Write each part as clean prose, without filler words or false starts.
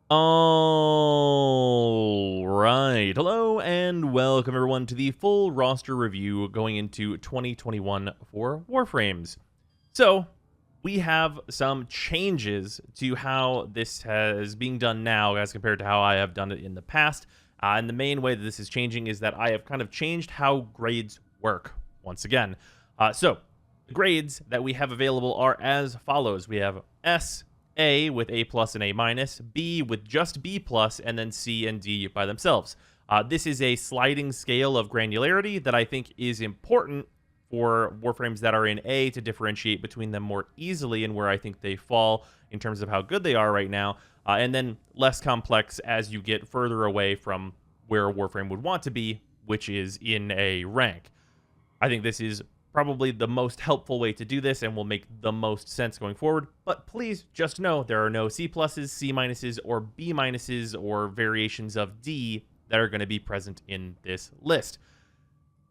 All right. Hello and welcome everyone to the full roster review going into 2021 for Warframes. So, we have some changes to how this has being done now as compared to how I have done it in the past. And the main way that this is changing is that I have kind of changed how grades work once again. The grades that we have available are as follows. We have S, A with A plus and A minus, B with just B plus, and then C and D by themselves. This is a sliding scale of granularity that I think is important for Warframes that are in A to differentiate between them more easily and where I think they fall in terms of how good they are right now, and then less complex as you get further away from where a Warframe would want to be, which is in a rank. I think this is probably the most helpful way to do this and will make the most sense going forward. But please just know there are no C pluses, C minuses, or B minuses, or variations of D that are going to be present in this list.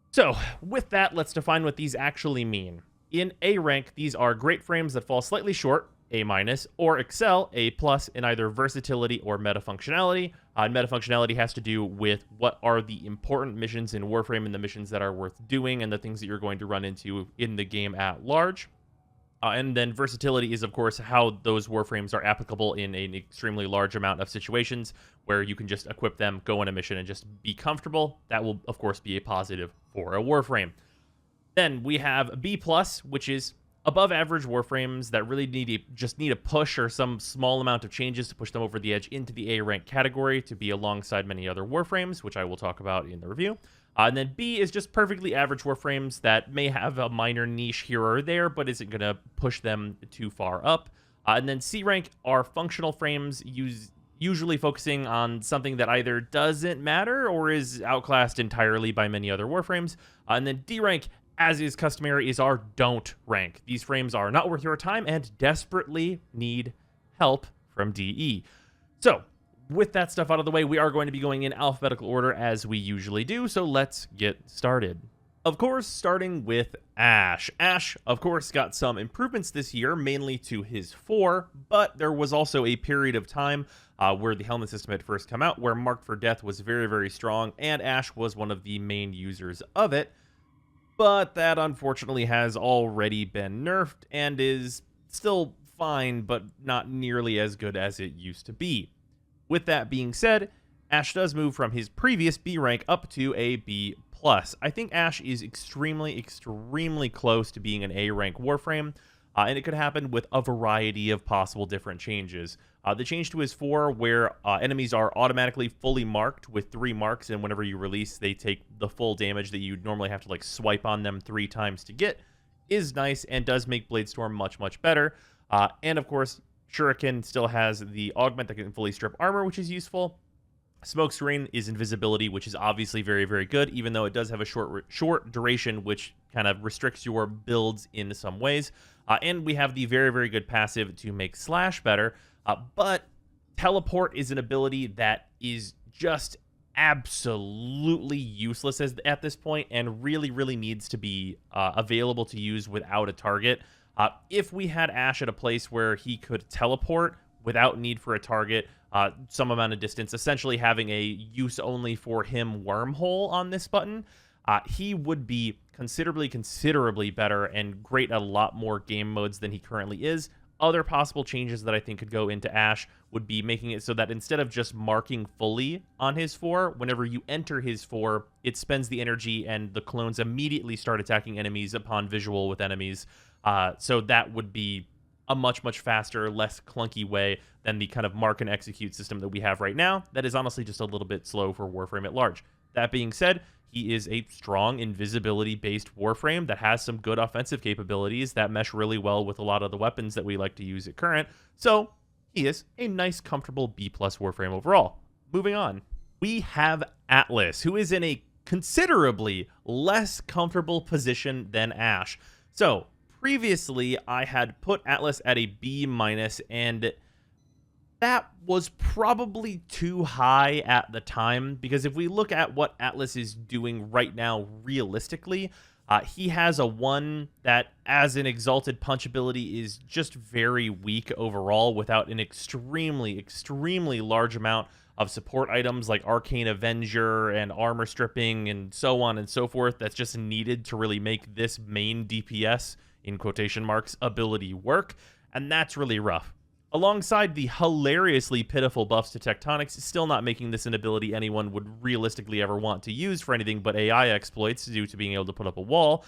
So with that, let's define what these actually mean. In A rank, these are great frames that fall slightly short, A minus, or excel, A plus, in either versatility or meta functionality. And meta functionality has to do with what are the important missions in Warframe and the missions that are worth doing and the things that you're going to run into in the game at large. And then versatility is, of course, how those Warframes are applicable in an extremely large amount of situations where you can just equip them, go on a mission, and just be comfortable. That will, of course, be a positive for a Warframe. Then we have B+, which is above average Warframes that really need a push or some small amount of changes to push them over the edge into the A rank category to be alongside many other Warframes, which I will talk about in the review. And then B is just perfectly average Warframes that may have a minor niche here or there, but isn't going to push them too far up. And then C rank are functional frames, usually focusing on something that either doesn't matter or is outclassed entirely by many other Warframes. And then D rank, as is customary, is our don't rank. These frames are not worth your time and desperately need help from DE. So, with that stuff out of the way, we are going to be going in alphabetical order as we usually do, so let's get started. Of course, starting with Ashe. Ashe, of course, got some improvements this year, mainly to his 4, but there was also a period of time where the helmet system had first come out, where Marked for Death was very, very strong, and Ashe was one of the main users of it. But that unfortunately has already been nerfed and is still fine, but not nearly as good as it used to be. With that being said, Ashe does move from his previous B rank up to a B+. I think Ashe is extremely, extremely close to being an A rank Warframe, and it could happen with a variety of possible different changes. The change to his 4, where enemies are automatically fully marked with 3 marks, and whenever you release, they take the full damage that you'd normally have to like swipe on them 3 times to get, is nice and does make Bladestorm much, much better. And of course, Shuriken still has the augment that can fully strip armor, which is useful. Smoke Screen is invisibility, which is obviously very, very good, even though it does have a short duration, which kind of restricts your builds in some ways. And we have the very, very good passive to make Slash better. But Teleport is an ability that is just absolutely useless at this point and really, really needs to be available to use without a target. If we had Ashe at a place where he could teleport without need for a target, some amount of distance, essentially having a use only for him wormhole on this button, he would be considerably better and great at a lot more game modes than he currently is. Other possible changes that I think could go into Ashe would be making it so that instead of just marking fully on his 4, whenever you enter his 4, it spends the energy and the clones immediately start attacking enemies upon visual with enemies. So that would be a much, much faster, less clunky way than the kind of mark and execute system that we have right now. That is honestly just a little bit slow for Warframe at large. That being said, he is a strong invisibility-based Warframe that has some good offensive capabilities that mesh really well with a lot of the weapons that we like to use at current. So he is a nice, comfortable B+ Warframe overall. Moving on, we have Atlas, who is in a considerably less comfortable position than Ashe. So previously, I had put Atlas at a B-, and that was probably too high at the time, because if we look at what Atlas is doing right now realistically, He has a 1 that, as an exalted punch ability, is just very weak overall without an extremely, extremely large amount of support items like Arcane Avenger and Armor Stripping and so on and so forth that's just needed to really make this main DPS, in quotation marks, ability work, and that's really rough. Alongside the hilariously pitiful buffs to Tectonics, still not making this an ability anyone would realistically ever want to use for anything but AI exploits due to being able to put up a wall.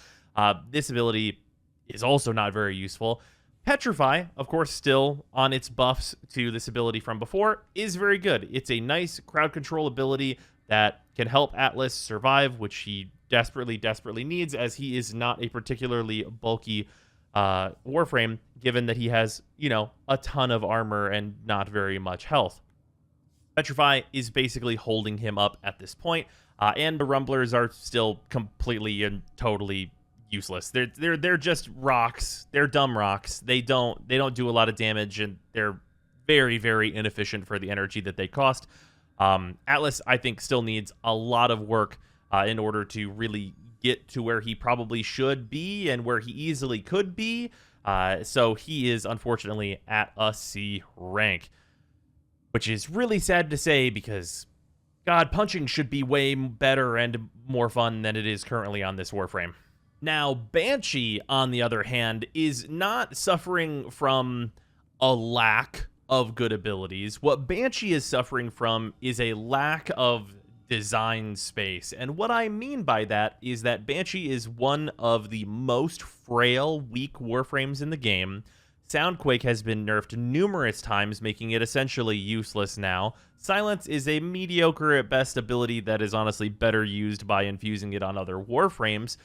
This ability is also not very useful. Petrify, of course, still on its buffs to this ability from before, is very good. It's a nice crowd control ability that can help Atlas survive, which he desperately, desperately needs, as he is not a particularly bulky Warframe, given that he has, a ton of armor and not very much health. Petrify is basically holding him up at this point, and the Rumblers are still completely and totally useless. They're just rocks. They're dumb rocks. They don't do a lot of damage, and they're very, very inefficient for the energy that they cost. Atlas, I think, still needs a lot of work in order to really get to where he probably should be and where he easily could be. So he is unfortunately at a C rank, which is really sad to say because, God, punching should be way better and more fun than it is currently on this Warframe. Now, Banshee, on the other hand, is not suffering from a lack of good abilities. What Banshee is suffering from is a lack of design space. And what I mean by that is that Banshee is one of the most frail, weak Warframes in the game. Soundquake has been nerfed numerous times, making it essentially useless now. Silence is a mediocre at best ability that is honestly better used by infusing it on other Warframes.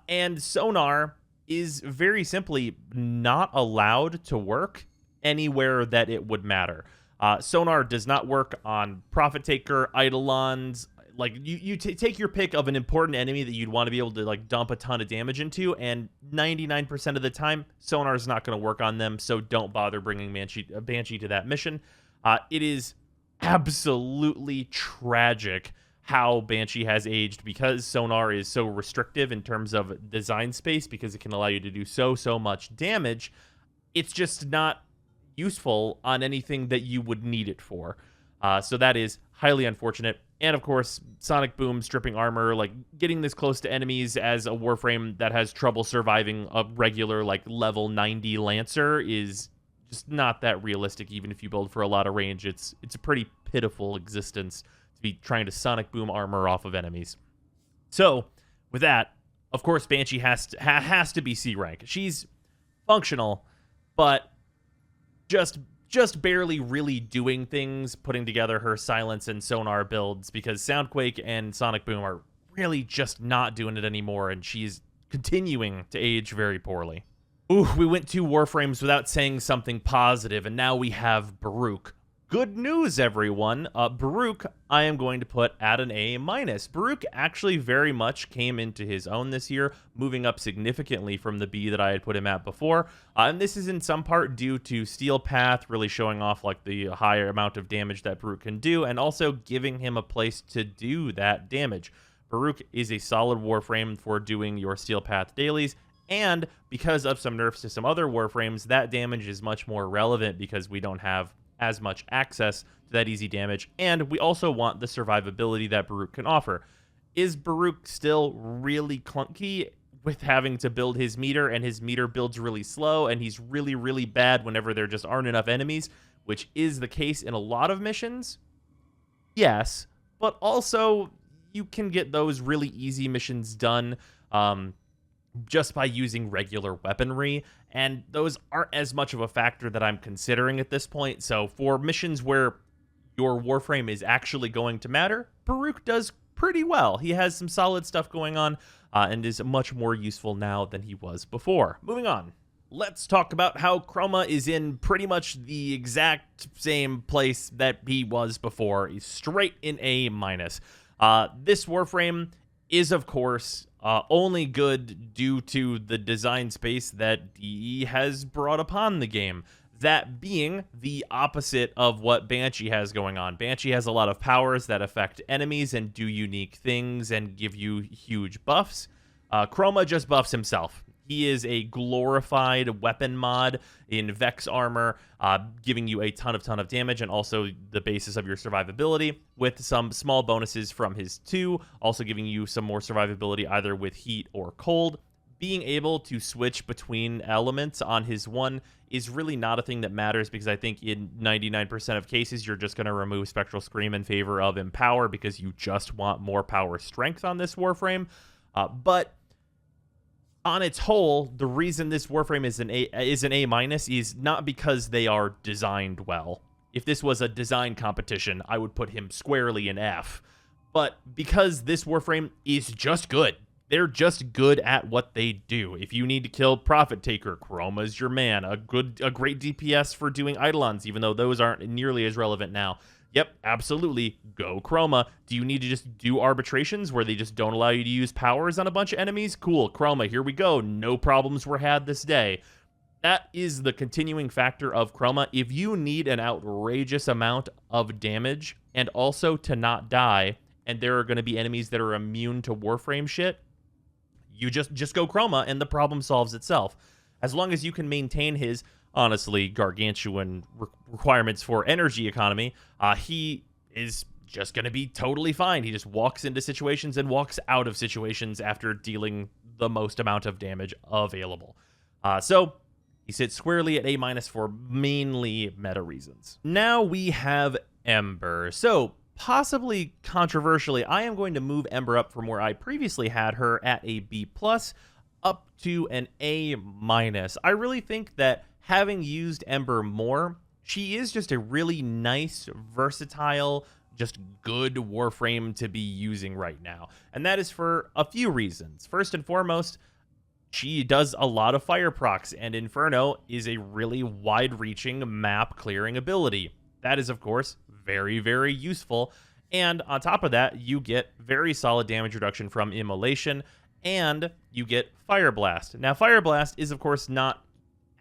And Sonar is very simply not allowed to work anywhere that it would matter. Sonar does not work on Prophet Taker, Eidolons. Like, you take your pick of an important enemy that you'd want to be able to, like, dump a ton of damage into, and 99% of the time, Sonar is not going to work on them, so don't bother bringing Banshee to that mission. It is absolutely tragic how Banshee has aged because Sonar is so restrictive in terms of design space because it can allow you to do so much damage. It's just not useful on anything that you would need it for. So that is highly unfortunate. And of course, Sonic Boom, stripping armor, like getting this close to enemies as a Warframe that has trouble surviving a regular like level 90 Lancer is just not that realistic. Even if you build for a lot of range, it's a pretty pitiful existence to be trying to Sonic Boom armor off of enemies. So with that, of course, Banshee has to be C rank. She's functional, but just barely really doing things, putting together her Silence and Sonar builds, because Soundquake and Sonic Boom are really just not doing it anymore, and she's continuing to age very poorly. Ooh, we went 2 Warframes without saying something positive, and now we have Baruch. Good news, everyone. Baruch, I am going to put at an A-. Baruch actually very much came into his own this year, moving up significantly from the B that I had put him at before. And this is in some part due to Steel Path really showing off like the higher amount of damage that Baruch can do, and also giving him a place to do that damage. Baruch is a solid Warframe for doing your Steel Path dailies, and because of some nerfs to some other Warframes, that damage is much more relevant because we don't have as much access to that easy damage, and we also want the survivability that Baruch can offer. Is Baruch still really clunky with having to build his meter, and his meter builds really slow, and he's really, really bad whenever there just aren't enough enemies, which is the case in a lot of missions? Yes, but also you can get those really easy missions done just by using regular weaponry, and those aren't as much of a factor that I'm considering at this point. So for missions where your Warframe is actually going to matter, Baruch does pretty well. He has some solid stuff going on and is much more useful now than he was before. Moving on. Let's talk about how Chroma is in pretty much the exact same place that he was before. He's straight in A-. This Warframe is, of course, only good due to the design space that DE has brought upon the game. That being the opposite of what Banshee has going on. Banshee has a lot of powers that affect enemies and do unique things and give you huge buffs. Chroma just buffs himself. He is a glorified weapon mod in Vex armor, giving you a ton of damage and also the basis of your survivability with some small bonuses from his 2, also giving you some more survivability either with heat or cold. Being able to switch between elements on his 1 is really not a thing that matters because I think in 99% of cases you're just going to remove Spectral Scream in favor of Empower because you just want more power strength on this Warframe. But on its whole, the reason this Warframe is an A- is not because they are designed well. If this was a design competition, I would put him squarely in F. But because this Warframe is just good. They're just good at what they do. If you need to kill Prophet Taker, Chroma's your man. A great DPS for doing Eidolons, even though those aren't nearly as relevant now. Yep, absolutely. Go Chroma. Do you need to just do arbitrations where they just don't allow you to use powers on a bunch of enemies? Cool, Chroma, here we go. No problems were had this day. That is the continuing factor of Chroma. If you need an outrageous amount of damage and also to not die, and there are going to be enemies that are immune to Warframe shit, you just go Chroma and the problem solves itself. As long as you can maintain his, honestly, gargantuan requirements for energy economy, he is just going to be totally fine. He just walks into situations and walks out of situations after dealing the most amount of damage available. So he sits squarely at A- for mainly meta reasons. Now we have Ember. So possibly controversially, I am going to move Ember up from where I previously had her at a B+ up to an A-. I really think that having used Ember more, she is just a really nice, versatile, just good Warframe to be using right now. And that is for a few reasons. First and foremost, she does a lot of fire procs, and Inferno is a really wide-reaching map-clearing ability. That is, of course, very, very useful. And on top of that, you get very solid damage reduction from Immolation, and you get Fire Blast. Now, Fire Blast is, of course, not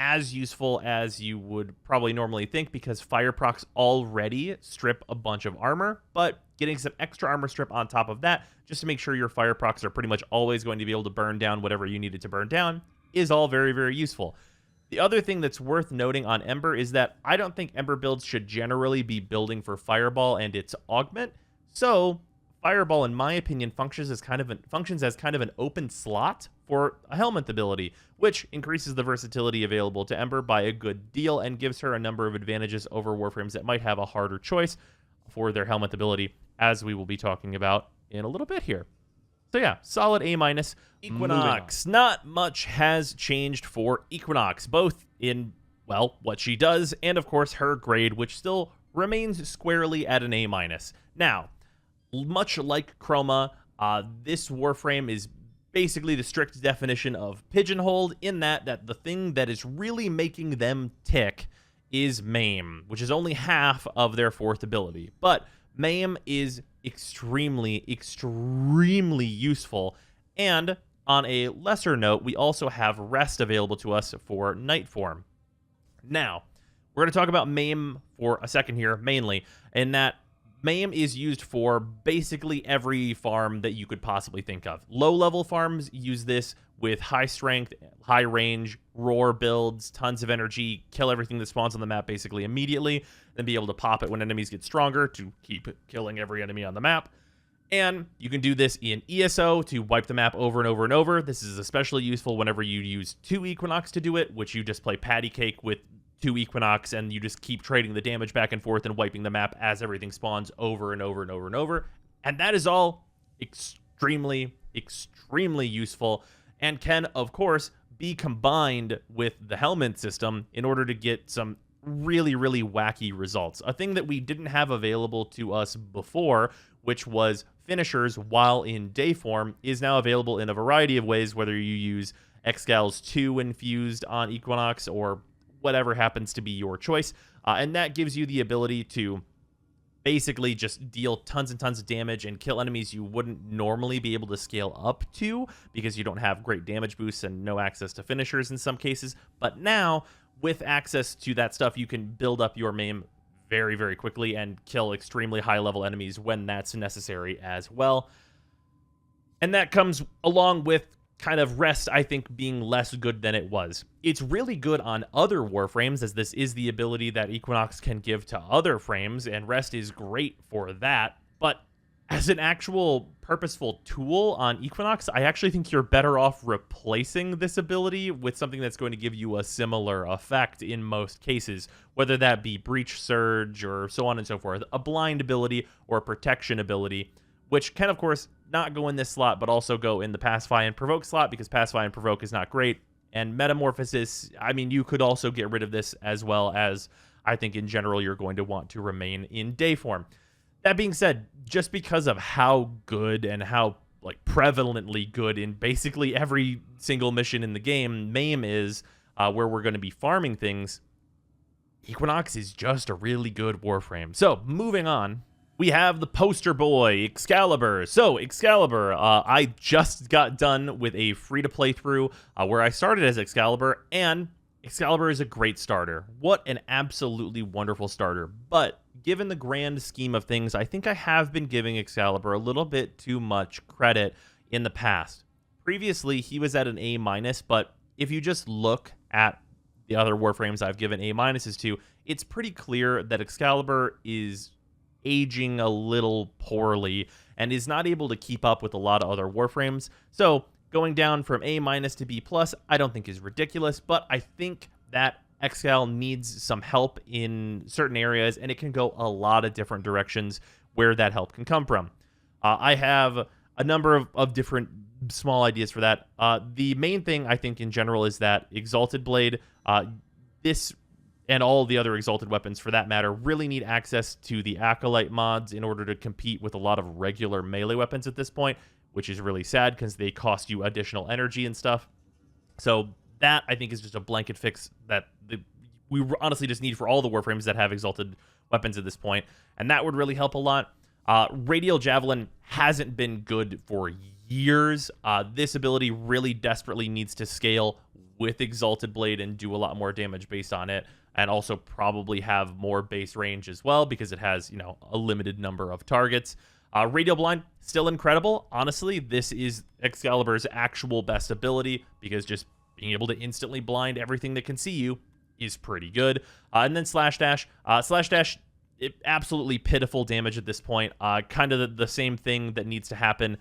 as useful as you would probably normally think because Fire procs already strip a bunch of armor, but getting some extra armor strip on top of that, just to make sure your Fire procs are pretty much always going to be able to burn down whatever you needed to burn down, is all very, very useful. The other thing that's worth noting on Ember is that I don't think Ember builds should generally be building for Fireball and its augment. So Fireball, in my opinion, functions as kind of an open slot for a Helmet ability, which increases the versatility available to Ember by a good deal and gives her a number of advantages over Warframes that might have a harder choice for their Helmet ability, as we will be talking about in a little bit here. So yeah, solid A-. Equinox. Not much has changed for Equinox, both in, well, what she does and, of course, her grade, which still remains squarely at an A-. Now, much like Chroma, this Warframe is basically the strict definition of pigeonholed in that the thing that is really making them tick is Maim, which is only half of their 4th ability. But Maim is extremely useful. And on a lesser note, we also have Rest available to us for Night Form. Now, we're going to talk about Maim for a second here, mainly, in that Maim is used for basically every farm that you could possibly think of. Low-level farms use this with high strength, high range, roar builds, tons of energy, kill everything that spawns on the map basically immediately, then be able to pop it when enemies get stronger to keep killing every enemy on the map. And you can do this in ESO to wipe the map over and over and over. This is especially useful whenever you use 2 Equinox to do it, which you just play patty cake with 2 Equinox, and you just keep trading the damage back and forth and wiping the map as everything spawns over and over and over and over. And that is all extremely useful and can, of course, be combined with the Helmet system in order to get some really wacky results. A thing that we didn't have available to us before, which was finishers while in day form, is now available in a variety of ways, whether you use Excal's 2 infused on Equinox or whatever happens to be your choice. And that gives you the ability to basically just deal tons and tons of damage and kill enemies you wouldn't normally be able to scale up to because you don't have great damage boosts and no access to finishers in some cases. But now, with access to that stuff, you can build up your Maim very quickly and kill extremely high-level enemies when that's necessary as well. And that comes along with kind of rest, I think, being less good than it was. It's really good on other Warframes, as this is the ability that Equinox can give to other frames, and rest is great for that. But as an actual purposeful tool on Equinox, I actually think you're better off replacing this ability with something that's going to give you a similar effect in most cases, whether that be Breach Surge or so on and so forth, a blind ability or a protection ability, which can, of course, not go in this slot, but also go in the Pacify and Provoke slot, because Pacify and Provoke is not great. And Metamorphosis, I mean, you could also get rid of this, as well as I think in general you're going to want to remain in day form. That being said, just because of how good and how like prevalently good in basically every single mission in the game MAME is, where we're going to be farming things, Equinox is just a really good Warframe. So moving on, we have the poster boy, Excalibur. So, Excalibur, I just got done with a free-to-play through where I started as Excalibur, and Excalibur is a great starter. What an absolutely wonderful starter. But, given the grand scheme of things, I think I have been giving Excalibur a little bit too much credit in the past. Previously, he was at an A-, but if you just look at the other Warframes I've given A-s to, it's pretty clear that Excalibur is aging a little poorly and is not able to keep up with a lot of other Warframes. So going down from A- to B+, I don't think is ridiculous, but I think that Excal needs some help in certain areas, and it can go a lot of different directions where that help can come from. I have a number of different small ideas for that. The main thing I think in general is that Exalted Blade, this and all the other Exalted weapons, for that matter, really need access to the Acolyte mods in order to compete with a lot of regular melee weapons at this point, which is really sad because they cost you additional energy and stuff. So that, I think, is just a blanket fix that we honestly just need for all the Warframes that have Exalted weapons at this point, and that would really help a lot. Radial Javelin hasn't been good for years. This ability really desperately needs to scale with Exalted Blade and do a lot more damage based on it, and also probably have more base range as well, because it has, you know, a limited number of targets. Radial Blind, still incredible. Honestly, this is Excalibur's actual best ability, because just being able to instantly blind everything that can see you is pretty good. And then Slash Dash. Slash Dash, absolutely pitiful damage at this point. Kind of the same thing that needs to happen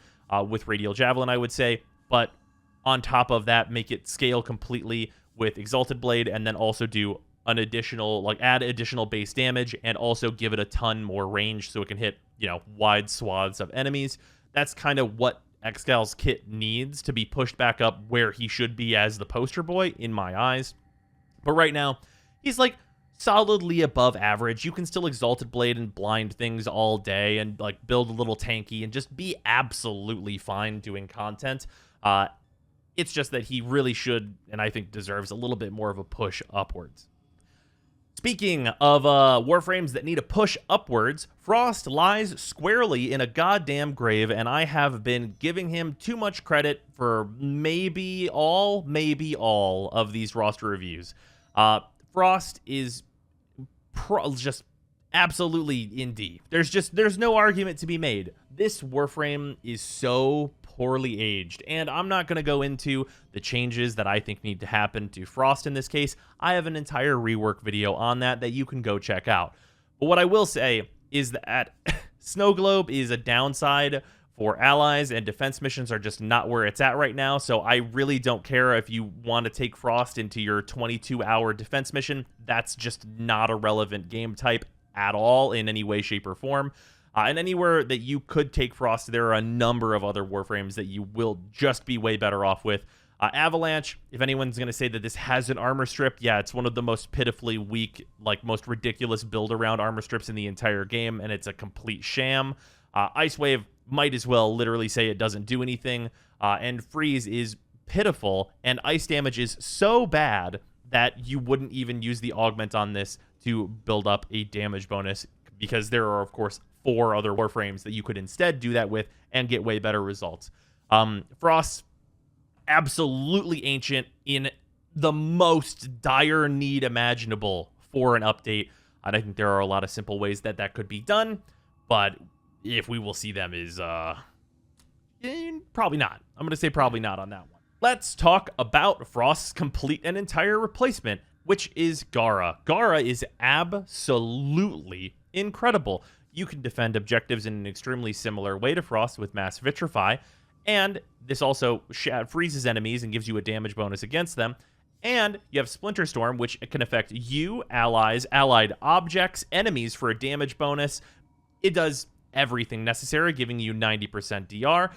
with Radial Javelin, I would say. But on top of that, make it scale completely with Exalted Blade, and then also do an additional, like, add additional base damage, and also give it a ton more range so it can hit, you know, wide swaths of enemies. That's kind of what Excal's kit needs to be pushed back up where he should be as the poster boy, in my eyes. But right now, he's like solidly above average. You can still Exalted Blade and blind things all day and like build a little tanky and just be absolutely fine doing content. It's just that he really should, and I think deserves, a little bit more of a push upwards. Speaking of Warframes that need a push upwards, Frost lies squarely in a goddamn grave, and I have been giving him too much credit for maybe all of these roster reviews. Frost is just absolutely in D. There's no argument to be made. This Warframe is so poorly aged, and I'm not going to go into the changes that I think need to happen to Frost in this case. I have an entire rework video on that you can go check out. But what I will say is that Snow Globe is a downside for allies, and defense missions are just not where it's at right now, so I really don't care if you want to take Frost into your 22-hour defense mission. That's just not a relevant game type at all in any way, shape, or form. And anywhere that you could take Frost, there are a number of other Warframes that you will just be way better off with. Avalanche, if anyone's going to say that this has an armor strip, yeah, it's one of the most pitifully weak, like, most ridiculous build-around armor strips in the entire game, and it's a complete sham. Ice Wave might as well literally say it doesn't do anything, and Freeze is pitiful, and ice damage is so bad that you wouldn't even use the augment on this to build up a damage bonus, because there are, of course, 4 other Warframes that you could instead do that with and get way better results. Frost, absolutely ancient, in the most dire need imaginable for an update, and I think there are a lot of simple ways that could be done, but if we will see them is probably not. I'm going to say probably not on that one. Let's talk about Frost's complete and entire replacement, which is Gara. Gara is absolutely incredible. You can defend objectives in an extremely similar way to Frost with Mass Vitrify, and this also freezes enemies and gives you a damage bonus against them. And you have Splinter Storm, which can affect you, allies, allied objects, enemies for a damage bonus. It does everything necessary, giving you 90% DR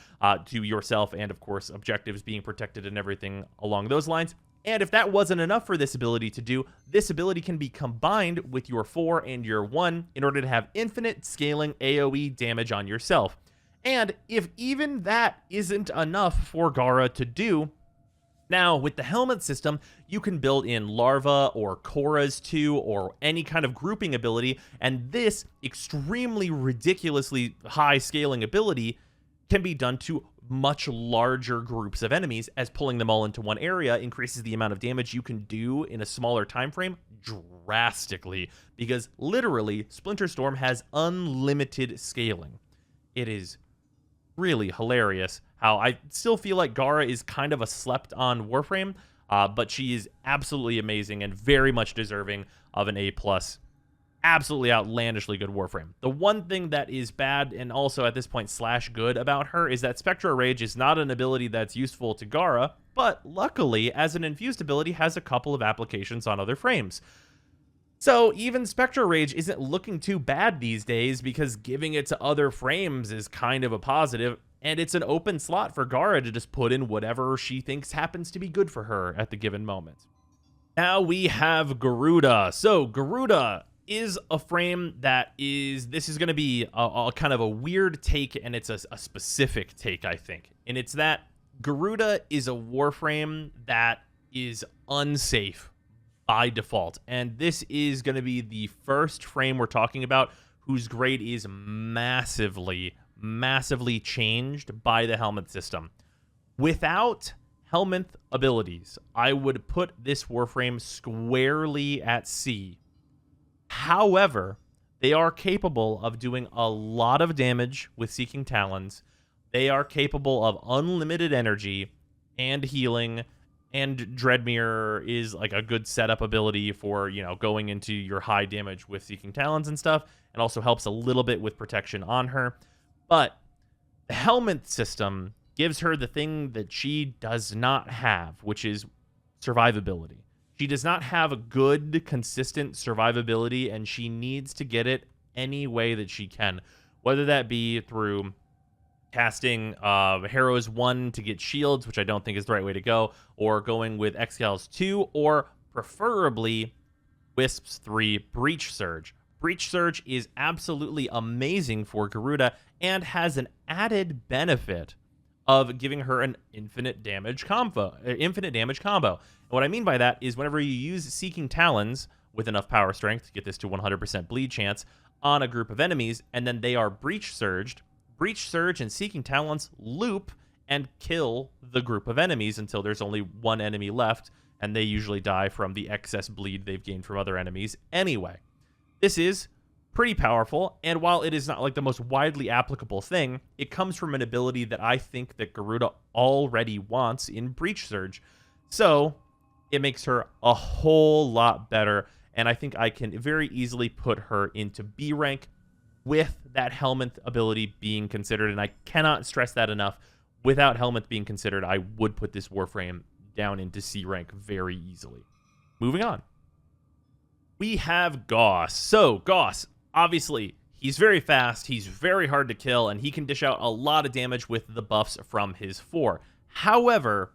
to yourself and, of course, objectives being protected and everything along those lines. And if that wasn't enough for this ability to do, this ability can be combined with your 4 and your 1 in order to have infinite scaling AoE damage on yourself. And if even that isn't enough for Gara to do, now, with the helmet system, you can build in Larva or Korra's 2 or any kind of grouping ability, and this extremely ridiculously high scaling ability can be done to much larger groups of enemies, as pulling them all into one area increases the amount of damage you can do in a smaller time frame drastically, because literally Splinter Storm has unlimited scaling. It is really hilarious how I still feel like Gara is kind of a slept-on Warframe, but she is absolutely amazing and very much deserving of an A+. Absolutely outlandishly good Warframe. The one thing that is bad and also at this point /good about her is that Spectral Rage is not an ability that's useful to Gara, but luckily, as an infused ability, has a couple of applications on other frames. So even Spectral Rage isn't looking too bad these days, because giving it to other frames is kind of a positive, and it's an open slot for Gara to just put in whatever she thinks happens to be good for her at the given moment. Now we have Garuda. So Garuda is a frame that this is going to be a kind of a weird take, and it's a specific take, I think. And it's that Garuda is a Warframe that is unsafe by default, and this is going to be the first frame we're talking about whose grade is massively changed by the helmet system. Without helmet abilities, I would put this Warframe squarely at C. However, they are capable of doing a lot of damage with Seeking Talons. They are capable of unlimited energy and healing, and Dreadmere is like a good setup ability for, going into your high damage with Seeking Talons and stuff, and also helps a little bit with protection on her. But the helmet system gives her the thing that she does not have, which is survivability. She does not have a good, consistent survivability, and she needs to get it any way that she can, whether that be through casting Harrow's 1 to get shields, which I don't think is the right way to go, or going with Excal's 2, or preferably Wisp's 3 Breach Surge. Breach Surge is absolutely amazing for Garuda and has an added benefit of giving her an infinite damage combo. And what I mean by that is whenever you use Seeking Talons with enough power strength to get this to 100% bleed chance on a group of enemies, and then they are Breach Surged, Breach Surge and Seeking Talons loop and kill the group of enemies until there's only one enemy left, and they usually die from the excess bleed they've gained from other enemies anyway. This is pretty powerful, and while it is not like the most widely applicable thing, it comes from an ability that I think that Garuda already wants in Breach Surge. So it makes her a whole lot better, and I think I can very easily put her into B rank with that helmet ability being considered, and I cannot stress that enough. Without helmet being considered, I would put this Warframe down into C rank very easily. Moving on. We have Goss. So, Goss, obviously, he's very fast, he's very hard to kill, and he can dish out a lot of damage with the buffs from his 4. However,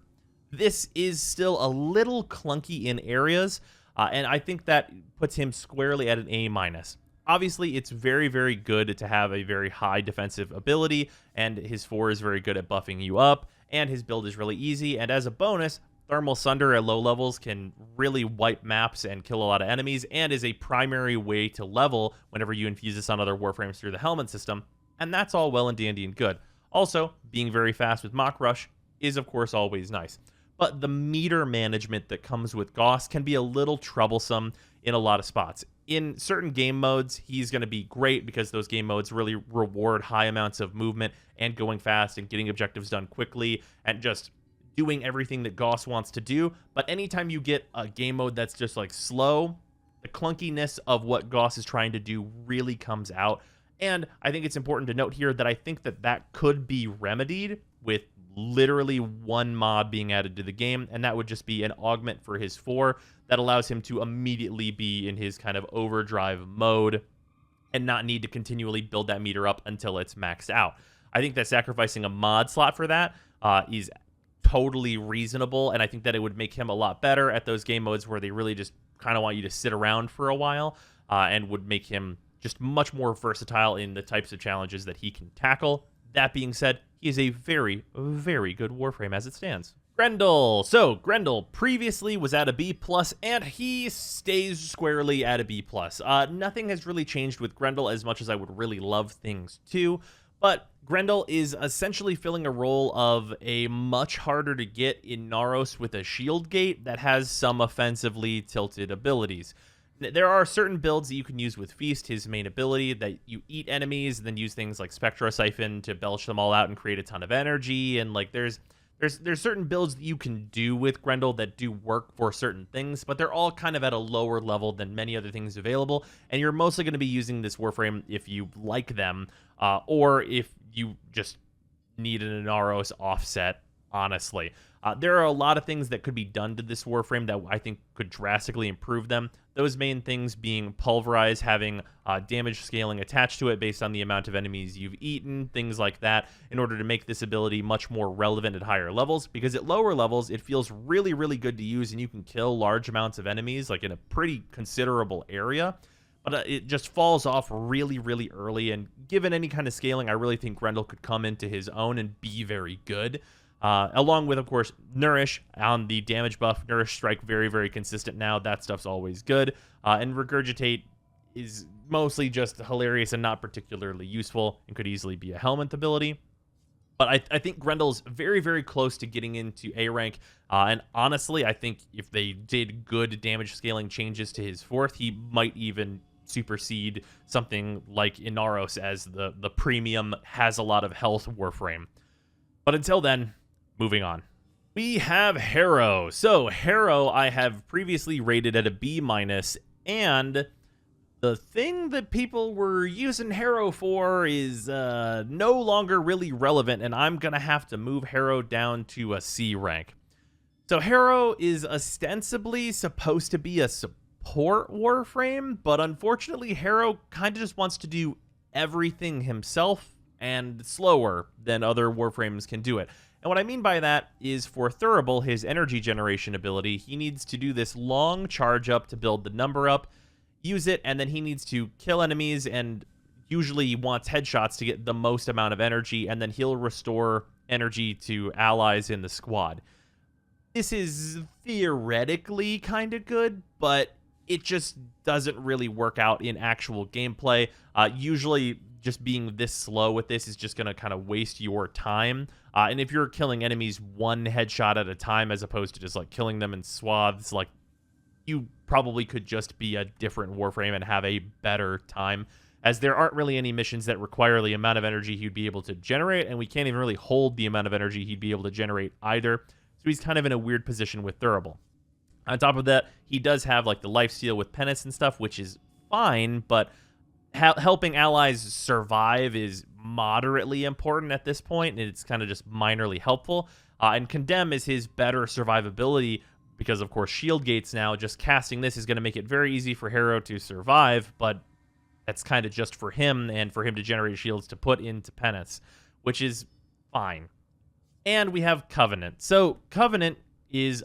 this is still a little clunky in areas, and I think that puts him squarely at an A-. Obviously, it's very, very good to have a very high defensive ability, and his 4 is very good at buffing you up, and his build is really easy, and as a bonus, Thermal Sunder at low levels can really wipe maps and kill a lot of enemies, and is a primary way to level whenever you infuse this on other Warframes through the helmet system, and that's all well and dandy and good. Also, being very fast with Mach Rush is, of course, always nice. But the meter management that comes with Goss can be a little troublesome in a lot of spots. In certain game modes, he's going to be great because those game modes really reward high amounts of movement and going fast and getting objectives done quickly and just doing everything that Goss wants to do. But anytime you get a game mode that's just like slow, the clunkiness of what Goss is trying to do really comes out. And I think it's important to note here that I think that that could be remedied with literally one mod being added to the game, and that would just be an augment for his 4 that allows him to immediately be in his kind of overdrive mode and not need to continually build that meter up until it's maxed out. I think that sacrificing a mod slot for that is totally reasonable, and I think that it would make him a lot better at those game modes where they really just kind of want you to sit around for a while, and would make him just much more versatile in the types of challenges that he can tackle. That being said, he is a very, very good Warframe as it stands. Grendel. So, Grendel previously was at a B+, and he stays squarely at a B+. Nothing has really changed with Grendel as much as I would really love things to, but Grendel is essentially filling a role of a much harder to get Inaros with a shield gate that has some offensively tilted abilities. There are certain builds that you can use with Feast, his main ability, that you eat enemies and then use things like Spectra Siphon to belch them all out and create a ton of energy. And like there's certain builds that you can do with Grendel that do work for certain things, but they're all kind of at a lower level than many other things available. And you're mostly going to be using this Warframe if you like them, or if you just need an Inaros offset, honestly. There are a lot of things that could be done to this Warframe that I think could drastically improve them. Those main things being Pulverize, having damage scaling attached to it based on the amount of enemies you've eaten, things like that, in order to make this ability much more relevant at higher levels, because at lower levels, it feels really, really good to use, and you can kill large amounts of enemies, like in a pretty considerable area, but it just falls off really, really early, and given any kind of scaling, I really think Grendel could come into his own and be very good. Along with, of course, Nourish on the damage buff. Nourish Strike, very, very consistent now. That stuff's always good. And Regurgitate is mostly just hilarious and not particularly useful and could easily be a helmet ability. But I think Grendel's very, very close to getting into A rank. And honestly, I think if they did good damage scaling changes to his 4th, he might even supersede something like Inaros as the premium, has a lot of health Warframe. But until then, moving on. We have Harrow. So Harrow I have previously rated at a B-, and the thing that people were using Harrow for is no longer really relevant, and I'm going to have to move Harrow down to a C rank. So Harrow is ostensibly supposed to be a support Warframe, but unfortunately Harrow kind of just wants to do everything himself and slower than other Warframes can do it. And what I mean by that is for Thurible, his energy generation ability, he needs to do this long charge up to build the number up, use it, and then he needs to kill enemies, and usually wants headshots to get the most amount of energy, and then he'll restore energy to allies in the squad. This is theoretically kind of good, but it just doesn't really work out in actual gameplay. Usually just being this slow with this is just going to kind of waste your time. And if you're killing enemies one headshot at a time as opposed to just like killing them in swaths, like you probably could just be a different Warframe and have a better time, as there aren't really any missions that require the amount of energy he'd be able to generate, and we can't even really hold the amount of energy he'd be able to generate either. So he's kind of in a weird position with Thurible. On top of that, he does have like the lifesteal with penance and stuff, which is fine, but helping allies survive is moderately important at this point, and it's kind of just minorly helpful. And Condemn is his better survivability because, of course, shield gates now. Just casting this is going to make it very easy for Harrow to survive, but that's kind of just for him and for him to generate shields to put into penance, which is fine. And we have Covenant. So Covenant is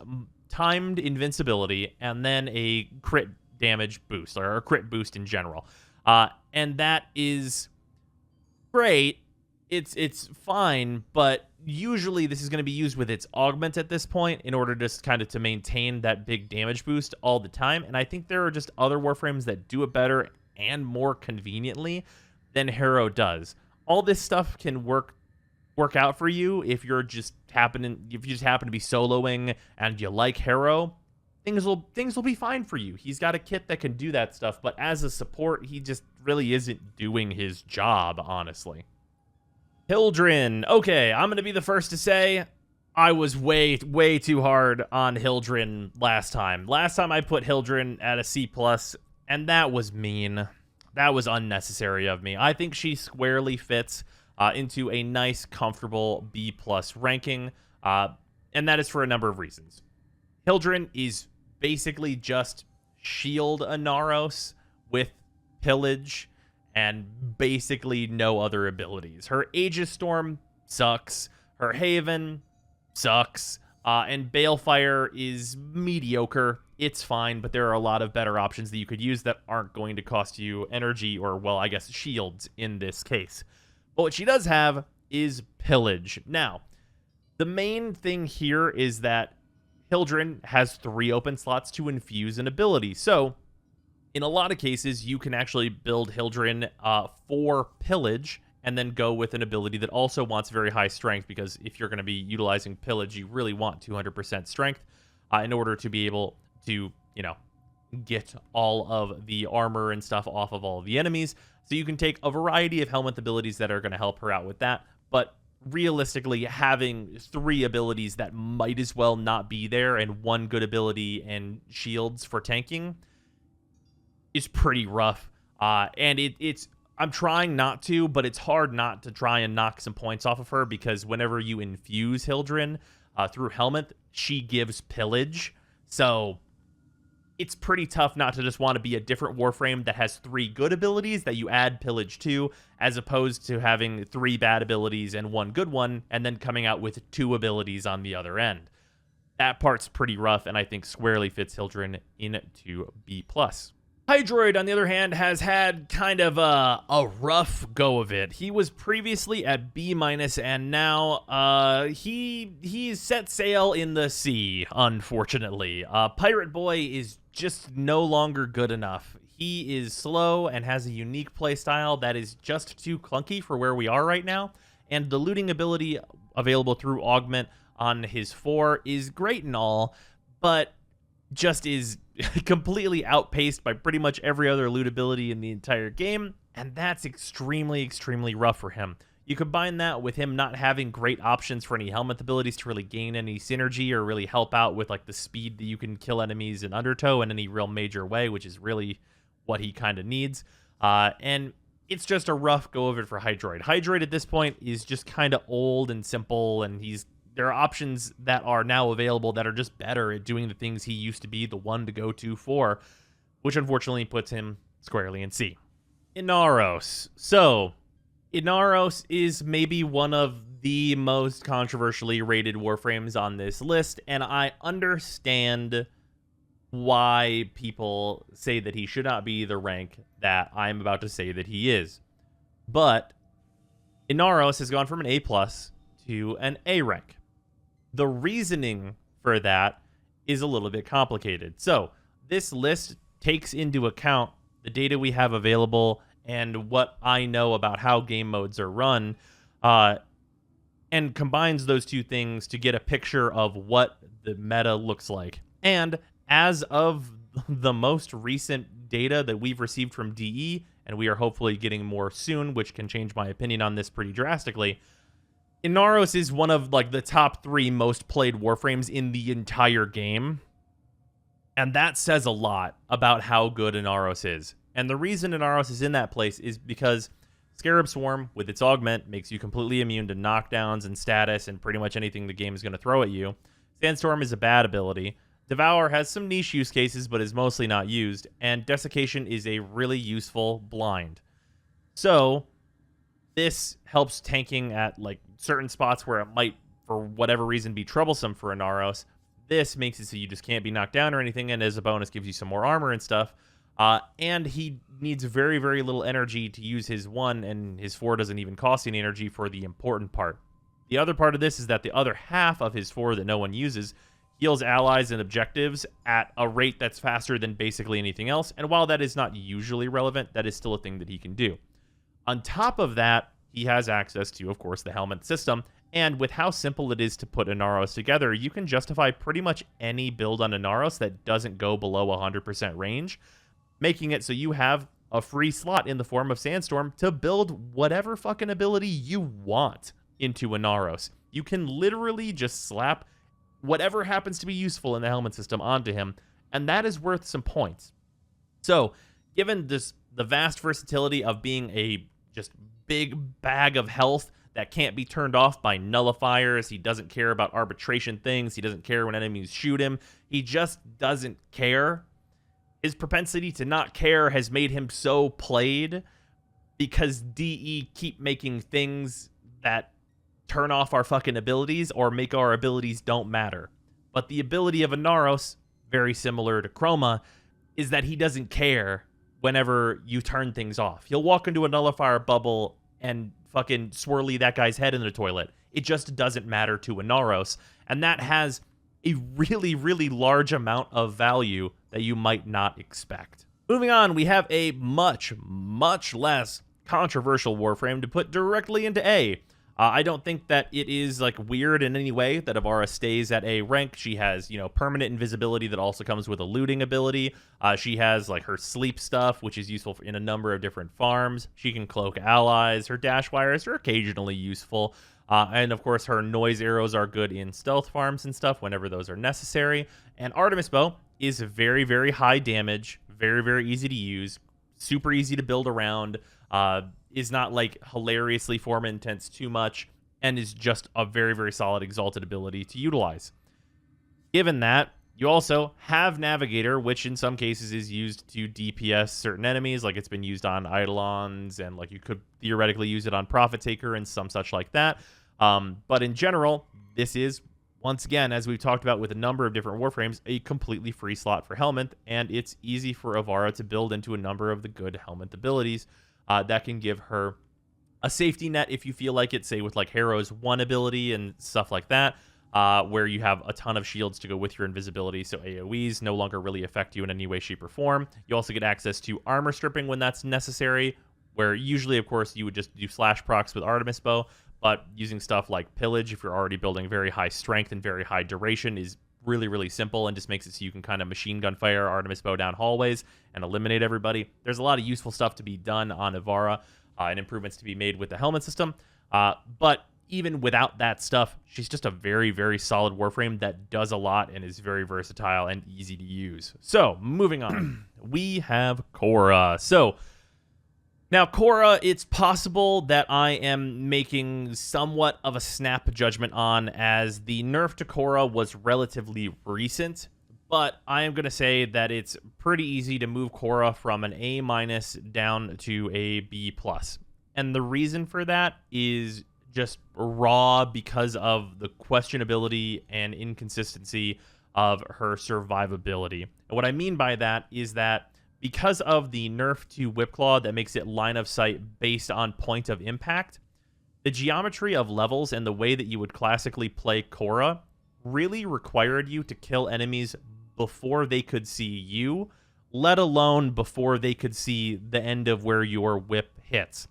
timed invincibility and then a crit damage boost, or a crit boost in general. And that is great. It's fine, but usually this is going to be used with its augment at this point in order just kind of to maintain that big damage boost all the time. And I think there are just other Warframes that do it better and more conveniently than Harrow does. All this stuff can work out for you if you just happen to be soloing and you like Harrow. Things will be fine for you. He's got a kit that can do that stuff, but as a support, he just really isn't doing his job, honestly. Hildren. Okay, I'm going to be the first to say, I was way too hard on Hildren last time. Last time I put Hildren at a C+, and that was mean. That was unnecessary of me. I think she squarely fits into a nice, comfortable B+ ranking, and that is for a number of reasons. Hildren is basically just shield Inaros with pillage and basically no other abilities. Her Aegis Storm sucks. Her Haven sucks. And Balefire is mediocre. It's fine, but there are a lot of better options that you could use that aren't going to cost you energy or, well, I guess shields in this case. But what she does have is pillage. Now, the main thing here is that Hildren has 3 open slots to infuse an ability. So, in a lot of cases, you can actually build Hildren for pillage and then go with an ability that also wants very high strength, because if you're going to be utilizing pillage, you really want 200% strength in order to be able to, get all of the armor and stuff off of all of the enemies. So you can take a variety of Helmet abilities that are going to help her out with that, but realistically, having 3 abilities that might as well not be there and 1 good ability and shields for tanking is pretty rough. And it's I'm trying not to, but it's hard not to try and knock some points off of her, because whenever you infuse Hildren through Helmet, she gives pillage. So it's pretty tough not to just want to be a different Warframe that has 3 good abilities that you add pillage to, as opposed to having 3 bad abilities and 1 good one, and then coming out with 2 abilities on the other end. That part's pretty rough, and I think squarely fits Hildren into B+. Hydroid, on the other hand, has had kind of a rough go of it. He was previously at B-, and now he's set sail in the sea, unfortunately. Pirate Boy is just no longer good enough. He is slow and has a unique playstyle that is just too clunky for where we are right now, and the looting ability available through Augment on his 4 is great and all, but just is completely outpaced by pretty much every other loot ability in the entire game, and that's extremely rough for him. You combine that with him not having great options for any Helmet abilities to really gain any synergy or really help out with like the speed that you can kill enemies in Undertow in any real major way, which is really what he kind of needs. And it's just a rough go of it for Hydroid. Hydroid at this point is just kind of old and simple, and there are options that are now available that are just better at doing the things he used to be the one to go to for, which unfortunately puts him squarely in C. Inaros. So, Inaros is maybe one of the most controversially rated Warframes on this list, and I understand why people say that he should not be the rank that I'm about to say that he is. But Inaros has gone from an A+ to an A rank. The reasoning for that is a little bit complicated. So, this list takes into account the data we have available and what I know about how game modes are run, and combines those two things to get a picture of what the meta looks like. And as of the most recent data that we've received from DE, and we are hopefully getting more soon, which can change my opinion on this pretty drastically, Inaros is one of like the top 3 most played Warframes in the entire game. And that says a lot about how good Inaros is. And the reason Inaros is in that place is because Scarab Swarm, with its augment, makes you completely immune to knockdowns and status and pretty much anything the game is going to throw at you. Sandstorm is a bad ability. Devour has some niche use cases, but is mostly not used. And Desiccation is a really useful blind. So, this helps tanking at like certain spots where it might, for whatever reason, be troublesome for Inaros. This makes it so you just can't be knocked down or anything, and as a bonus gives you some more armor and stuff. And he needs very little energy to use his 1, and his 4 doesn't even cost any energy for the important part. The other part of this is that the other half of his 4 that no one uses heals allies and objectives at a rate that's faster than basically anything else, and while that is not usually relevant, that is still a thing that he can do. On top of that, he has access to, of course, the Helmet system, and with how simple it is to put Inaros together, you can justify pretty much any build on Inaros that doesn't go below 100% range, making it so you have a free slot in the form of Sandstorm to build whatever fucking ability you want into Inaros. You can literally just slap whatever happens to be useful in the helmet system onto him, and that is worth some points. So, given the vast versatility of being a just big bag of health that can't be turned off by nullifiers, he doesn't care about arbitration things, he doesn't care when enemies shoot him, he just doesn't care. His propensity to not care has made him so played because DE keep making things that turn off our fucking abilities or make our abilities don't matter. But the ability of Inaros, very similar to Chroma, is that he doesn't care whenever you turn things off. He'll walk into a nullifier bubble and fucking swirly that guy's head in the toilet. It just doesn't matter to Inaros, and that has a really, really large amount of value that you might not expect. Moving on, we have a much, much less controversial Warframe to put directly into A. I don't think that it is like weird in any way that Ivara stays at A rank. She has, permanent invisibility that also comes with a looting ability. She has like her sleep stuff, which is useful in a number of different farms. She can cloak allies. Her dash wires are occasionally useful. And of course, her noise arrows are good in stealth farms and stuff whenever those are necessary. And Artemis Bow is very, very high damage, very, very easy to use, super easy to build around. Is not like hilariously form intense too much, and is just a very, very solid exalted ability to utilize. Given that, you also have Navigator, which in some cases is used to DPS certain enemies, like it's been used on Eidolons, and like you could theoretically use it on Prophet Taker and some such like that. But in general, this is, once again, as we've talked about with a number of different Warframes, a completely free slot for Helmet, and it's easy for Ivara to build into a number of the good Helmet abilities that can give her a safety net if you feel like it, say with like Harrow's one ability and stuff like that, where you have a ton of shields to go with your invisibility, so AoEs no longer really affect you in any way, shape, or form. You also get access to armor stripping when that's necessary, where usually, of course, you would just do slash procs with Artemis Bow, but using stuff like Pillage, if you're already building very high strength and very high duration, is really, really simple and just makes it so you can kind of machine gun fire Artemis Bow down hallways and eliminate everybody. There's a lot of useful stuff to be done on Ivara and improvements to be made with the helmet system. But even without that stuff, she's just a very, very solid Warframe that does a lot and is very versatile and easy to use. So, moving on. We have Korra. So, now, Korra, it's possible that I am making somewhat of a snap judgment on, as the nerf to Korra was relatively recent, but I am going to say that it's pretty easy to move Korra from an A- down to a B+. And the reason for that is just raw because of the questionability and inconsistency of her survivability. And what I mean by that is that because of the nerf to Whipclaw that makes it line of sight based on point of impact, the geometry of levels and the way that you would classically play Korra really required you to kill enemies before they could see you, let alone before they could see the end of where your whip hits.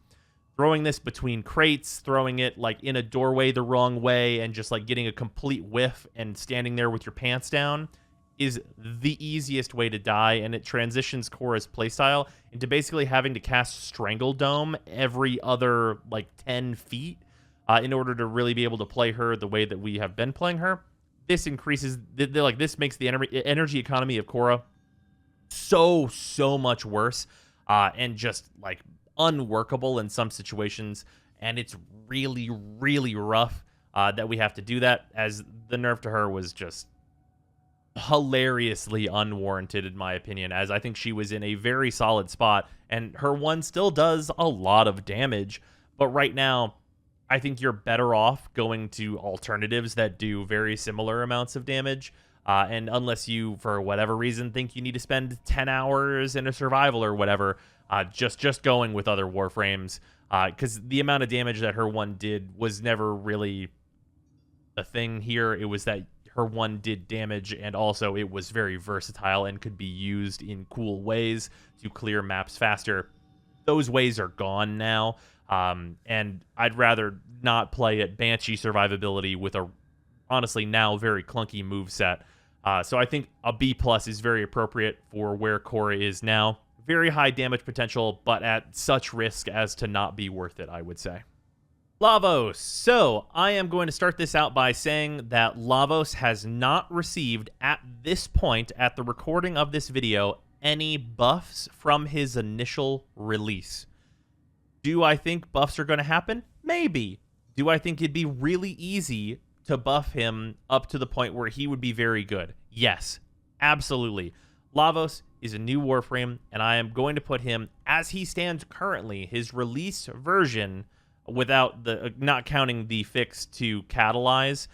Throwing this between crates, throwing it like in a doorway the wrong way, and just like getting a complete whiff and standing there with your pants down is the easiest way to die, and it transitions Korra's playstyle into basically having to cast Strangle Dome every other like 10 feet in order to really be able to play her the way that we have been playing her. This increases this makes the energy economy of Korra so much worse and just like unworkable in some situations, and it's really, really rough that we have to do that, as the nerf to her was just hilariously unwarranted in my opinion, as I think she was in a very solid spot, and her one still does a lot of damage, but right now I think you're better off going to alternatives that do very similar amounts of damage, and unless you for whatever reason think you need to spend 10 hours in a survival or whatever, just going with other Warframes, because the amount of damage that her one did was never really a thing here. It was that her one did damage, and also it was very versatile and could be used in cool ways to clear maps faster. Those ways are gone now, and I'd rather not play at Banshee survivability with a, honestly, now very clunky moveset. So I think a B+ is very appropriate for where Korra is now. Very high damage potential, but at such risk as to not be worth it, I would say. Lavos. So I am going to start this out by saying that Lavos has not received at this point, at the recording of this video, any buffs from his initial release. Do I think buffs are going to happen? Maybe. Do I think it'd be really easy to buff him up to the point where he would be very good? Yes, absolutely. Lavos is a new Warframe, and I am going to put him, as he stands currently, his release version, without the not counting the fix to catalyze,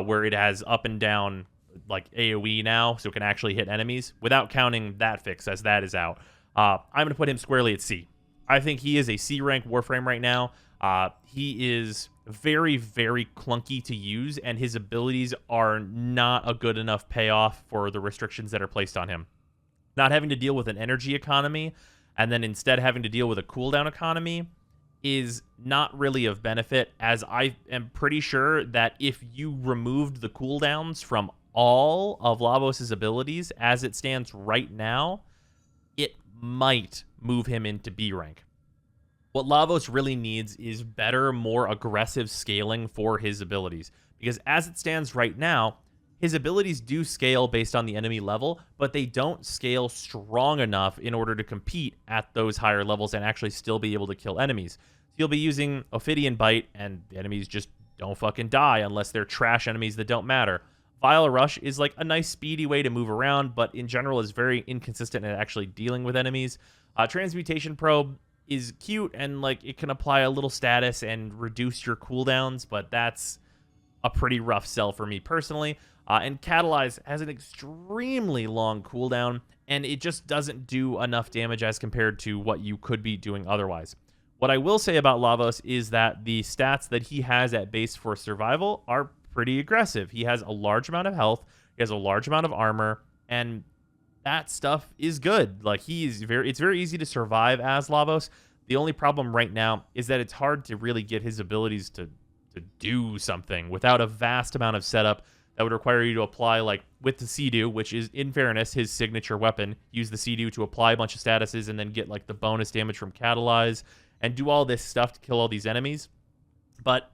where it has up and down like AoE now, so it can actually hit enemies, without counting that fix, as that is out. I'm going to put him squarely at C. I think he is a C rank Warframe right now. He is very, very clunky to use, and his abilities are not a good enough payoff for the restrictions that are placed on him. Not having to deal with an energy economy, and then instead having to deal with a cooldown economy, is not really of benefit, as I am pretty sure that if you removed the cooldowns from all of Lavos' abilities as it stands right now, it might move him into B rank. What Lavos really needs is better, more aggressive scaling for his abilities, because as it stands right now, his abilities do scale based on the enemy level, but they don't scale strong enough in order to compete at those higher levels and actually still be able to kill enemies. So you'll be using Ophidian Bite, and the enemies just don't fucking die unless they're trash enemies that don't matter. Vile Rush is like a nice speedy way to move around, but in general is very inconsistent at actually dealing with enemies. Transmutation Probe is cute, and like it can apply a little status and reduce your cooldowns, but that's a pretty rough sell for me personally. And Catalyze has an extremely long cooldown, and it just doesn't do enough damage as compared to what you could be doing otherwise. What I will say about Lavos is that the stats that he has at base for survival are pretty aggressive. He has a large amount of health, he has a large amount of armor, and that stuff is good. Like, it's very easy to survive as Lavos. The only problem right now is that it's hard to really get his abilities to do something without a vast amount of setup that would require you to apply, like, with the Sea-Doo, which is, in fairness, his signature weapon. Use the Sea-Doo to apply a bunch of statuses and then get, like, the bonus damage from Catalyze and do all this stuff to kill all these enemies. But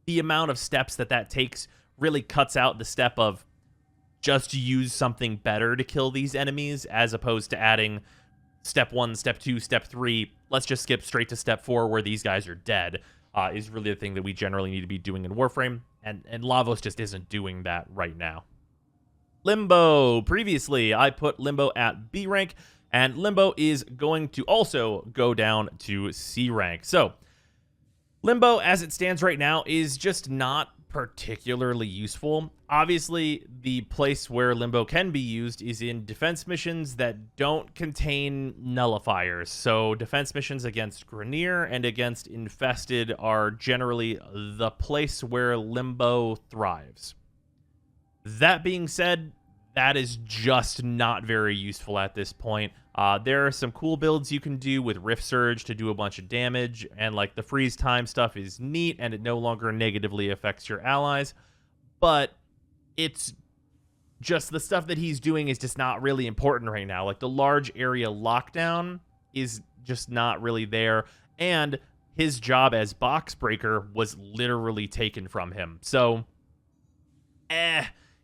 the amount of steps that takes really cuts out the step of just use something better to kill these enemies, as opposed to adding step 1, step 2, step 3. Let's just skip straight to step 4 where these guys are dead. Is really the thing that we generally need to be doing in Warframe, and Lavos just isn't doing that right now. Limbo. Previously, I put Limbo at B rank, and Limbo is going to also go down to C rank. So, Limbo, as it stands right now, is just not particularly useful. Obviously, the place where Limbo can be used is in defense missions that don't contain nullifiers. So defense missions against Grineer and against Infested are generally the place where Limbo thrives. That being said, that is just not very useful at this point. There are some cool builds you can do with Rift Surge to do a bunch of damage, and like the freeze time stuff is neat, and it no longer negatively affects your allies, but it's just the stuff that he's doing is just not really important right now. Like the large area lockdown is just not really there, and his job as box breaker was literally taken from him. So,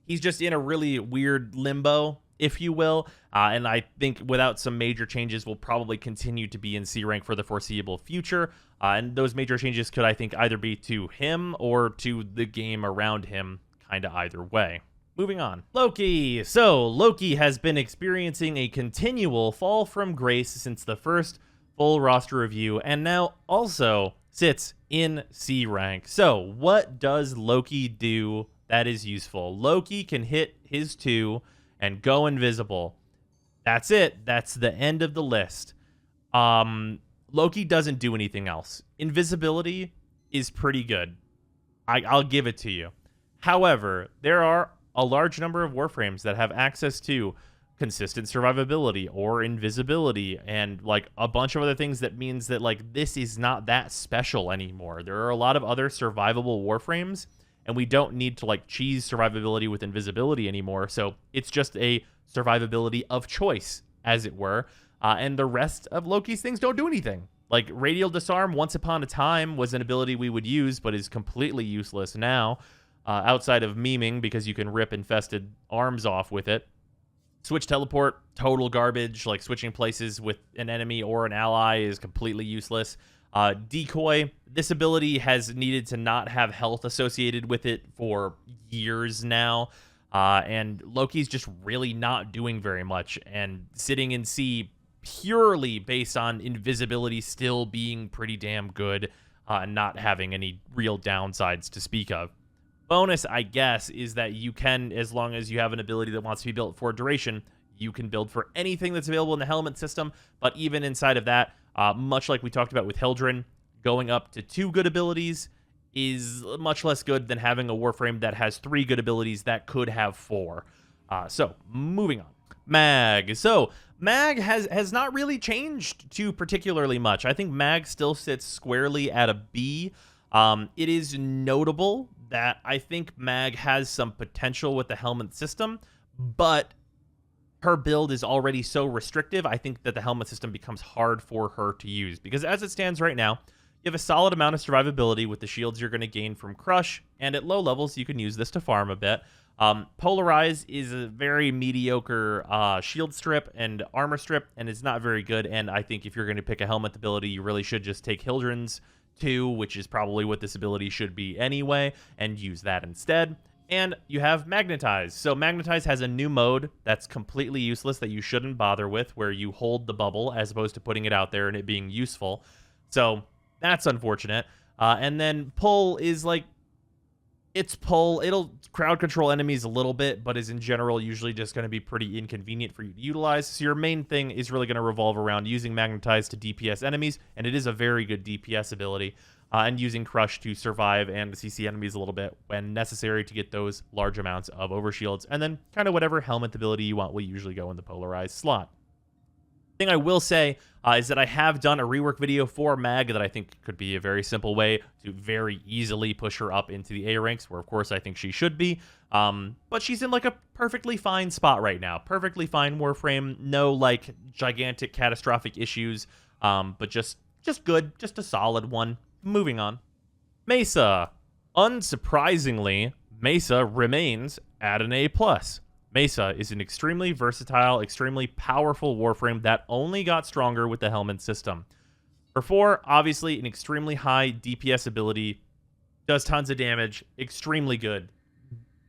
he's just in a really weird limbo, if you will, and I think without some major changes will probably continue to be in C rank for the foreseeable future, and those major changes could, I think, either be to him or to the game around him, kind of either way. Moving on. Loki. So, Loki has been experiencing a continual fall from grace since the first full roster review, and now also sits in C rank. So, what does Loki do that is useful? Loki can hit his 2 and go invisible. That's it. That's the end of the list. Loki doesn't do anything else. Invisibility is pretty good. I'll give it to you. However, there are a large number of Warframes that have access to consistent survivability or invisibility and like a bunch of other things that means that like this is not that special anymore. There are a lot of other survivable Warframes, and we don't need to like cheese survivability with invisibility anymore. So it's just a survivability of choice, as it were. And the rest of Loki's things don't do anything. Like, Radial Disarm, once upon a time, was an ability we would use, but is completely useless now, outside of memeing, because you can rip infested arms off with it. Switch Teleport, total garbage. Like, switching places with an enemy or an ally is completely useless. Decoy, this ability has needed to not have health associated with it for years now. And Loki's just really not doing very much, and sitting in C purely based on invisibility still being pretty damn good, and not having any real downsides to speak of. Bonus, I guess, is that you can, as long as you have an ability that wants to be built for duration, you can build for anything that's available in the Helmet system. But even inside of that, much like we talked about with Hildren, going up to 2 good abilities is much less good than having a Warframe that has 3 good abilities that could have 4. So, moving on. Mag. So, Mag has not really changed too particularly much. I think Mag still sits squarely at a B. It is notable that I think Mag has some potential with the Helmet system, but her build is already so restrictive, I think that the Helmet system becomes hard for her to use. Because as it stands right now, you have a solid amount of survivability with the shields you're going to gain from Crush, and at low levels, you can use this to farm a bit. Polarize is a very mediocre shield strip and armor strip, and it's not very good, and I think if you're going to pick a Helmet ability, you really should just take Hildren's 2, which is probably what this ability should be anyway, and use that instead. And you have Magnetize. So Magnetize has a new mode that's completely useless that you shouldn't bother with, where you hold the bubble as opposed to putting it out there and it being useful. So that's unfortunate. And then Pull is like, it's Pull. It'll crowd control enemies a little bit, but is in general usually just going to be pretty inconvenient for you to utilize. So your main thing is really going to revolve around using Magnetize to DPS enemies, and it is a very good DPS ability. And using Crush to survive and CC enemies a little bit when necessary to get those large amounts of overshields. And then kind of whatever Helmet ability you want will usually go in the Polarized slot. The thing I will say is that I have done a rework video for Mag that I think could be a very simple way to very easily push her up into the A ranks, where of course I think she should be. But she's in like a perfectly fine spot right now. Perfectly fine Warframe. No like gigantic catastrophic issues, but just good. Just a solid one. Moving on. Mesa. Unsurprisingly, Mesa remains at an A+. Mesa is an extremely versatile, extremely powerful Warframe that only got stronger with the Helmet system. For 4, obviously an extremely high DPS ability, does tons of damage, extremely good.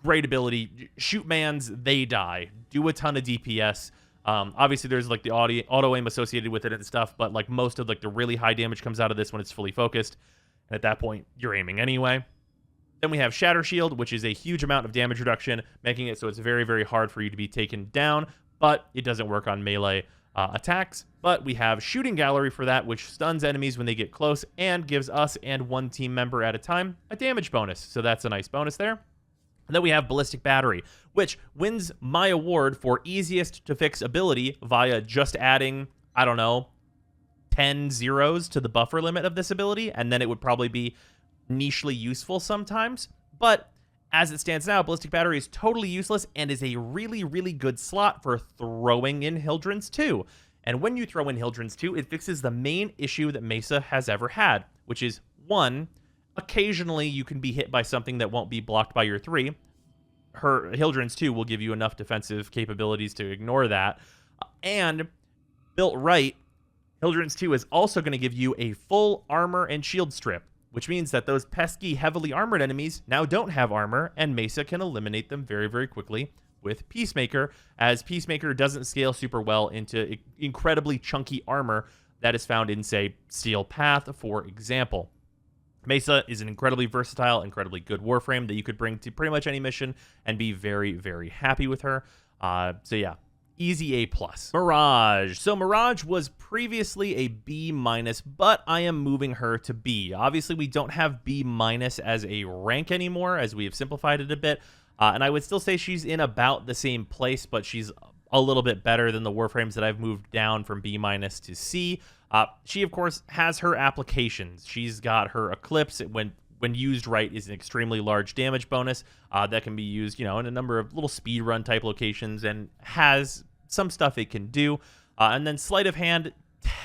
Great ability. Shoot mans, they die. Do a ton of DPS. Obviously there's like the auto aim associated with it and stuff, but like most of like the really high damage comes out of this when it's fully focused, and at that point you're aiming anyway. Then we have Shatter Shield, which is a huge amount of damage reduction, making it so it's very, very hard for you to be taken down, but it doesn't work on melee attacks. But we have Shooting Gallery for that, which stuns enemies when they get close and gives us and one team member at a time a damage bonus, so that's a nice bonus there. And then we have Ballistic Battery, which wins my award for easiest to fix ability via just adding, I don't know, 10 zeros to the buffer limit of this ability, and then it would probably be nichely useful sometimes. But as it stands now, Ballistic Battery is totally useless and is a really, really good slot for throwing in Hildren's 2. And when you throw in Hildren's 2, it fixes the main issue that Mesa has ever had, which is, 1, occasionally you can be hit by something that won't be blocked by your 3. Her Hildren's 2 will give you enough defensive capabilities to ignore that. And built right, Hildren's 2 is also going to give you a full armor and shield strip, which means that those pesky, heavily armored enemies now don't have armor, and Mesa can eliminate them very, very quickly with Peacemaker, as Peacemaker doesn't scale super well into incredibly chunky armor that is found in, say, Steel Path, for example. Mesa is an incredibly versatile, incredibly good Warframe that you could bring to pretty much any mission and be very, very happy with her. So yeah, easy A+. Mirage. So Mirage was previously a B-, but I am moving her to B. Obviously, we don't have B- as a rank anymore, as we have simplified it a bit. And I would still say she's in about the same place, but she's a little bit better than the Warframes that I've moved down from B- to C. She, of course, has her applications. She's got her Eclipse. When used right, is an extremely large damage bonus that can be used, you know, in a number of little speedrun type locations, and has some stuff it can do. And then Sleight of Hand,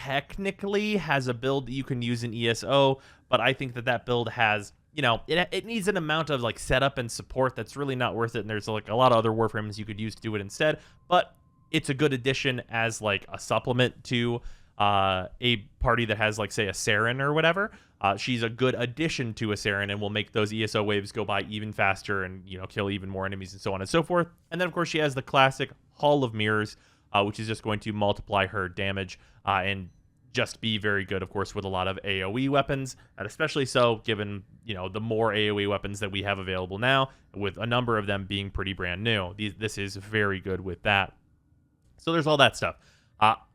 technically has a build that you can use in ESO, but I think that build has, you know, it needs an amount of like setup and support that's really not worth it. And there's like a lot of other Warframes you could use to do it instead, but it's a good addition as like a supplement to a party that has like, say, a Saren or whatever. She's a good addition to a Saren and will make those ESO waves go by even faster and, you know, kill even more enemies and so on and so forth. And then, of course, she has the classic Hall of Mirrors, which is just going to multiply her damage and just be very good, of course, with a lot of AoE weapons, and especially so given, you know, the more AoE weapons that we have available now, with a number of them being pretty brand new. This is very good with that. So there's all that stuff.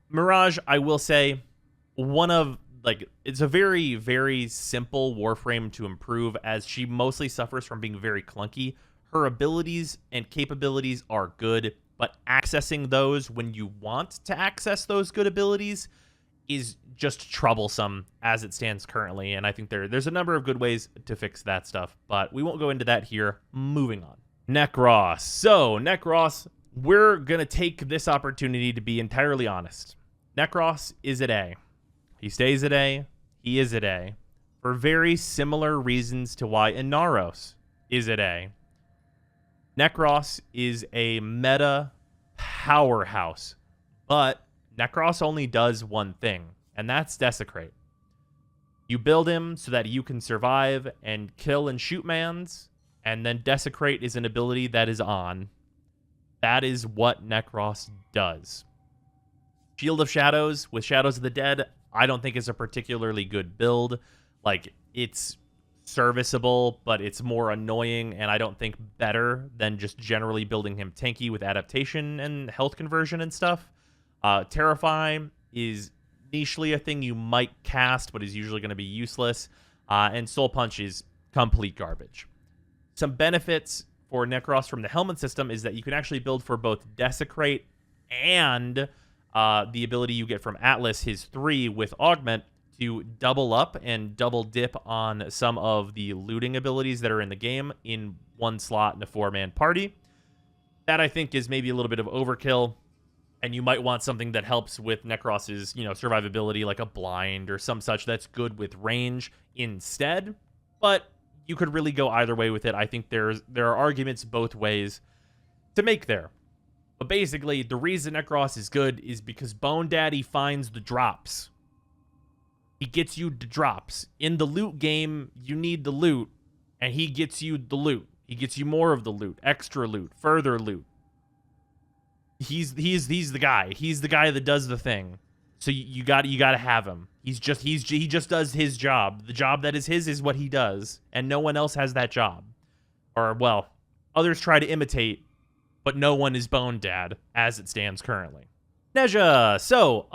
Mirage, I will say, it's a very, very simple Warframe to improve, as she mostly suffers from being very clunky. Her abilities and capabilities are good, but accessing those when you want to access those good abilities is just troublesome as it stands currently, and I think there's a number of good ways to fix that stuff, but we won't go into that here. Moving on. Necros. So, Necros, we're going to take this opportunity to be entirely honest. Necros is at A. He stays at A. He is at A. For very similar reasons to why Inaros is at A. Necros is a meta powerhouse, but Necros only does one thing, and that's Desecrate. You build him so that you can survive and kill and shoot mans, and then Desecrate is an ability that is on. That is what Necros does. Shield of Shadows with Shadows of the Dead, I don't think is a particularly good build. Like, it's serviceable, but it's more annoying, and I don't think better than just generally building him tanky with adaptation and health conversion and stuff. Terrify is nichely a thing you might cast, but is usually going to be useless. And Soul Punch is complete garbage. Some benefits for Necros from the helmet system is that you can actually build for both Desecrate and the ability you get from Atlas, his 3 with Augment, to double up and double dip on some of the looting abilities that are in the game in one slot in a 4-man party. That, I think, is maybe a little bit of overkill, and you might want something that helps with Necros's, you know, survivability, like a blind or some such that's good with range instead. But you could really go either way with it. I think there are arguments both ways to make there. But basically, the reason Necros is good is because Bone Daddy finds the drops. He gets you the drops. In the loot game, you need the loot, and he gets you the loot. He gets you more of the loot, extra loot, further loot. He's the guy. He's the guy that does the thing. So you got to have him. He just does his job. The job that is his is what he does, and no one else has that job. Or, well, others try to imitate, but no one is Bone Dad as it stands currently. Neza. So,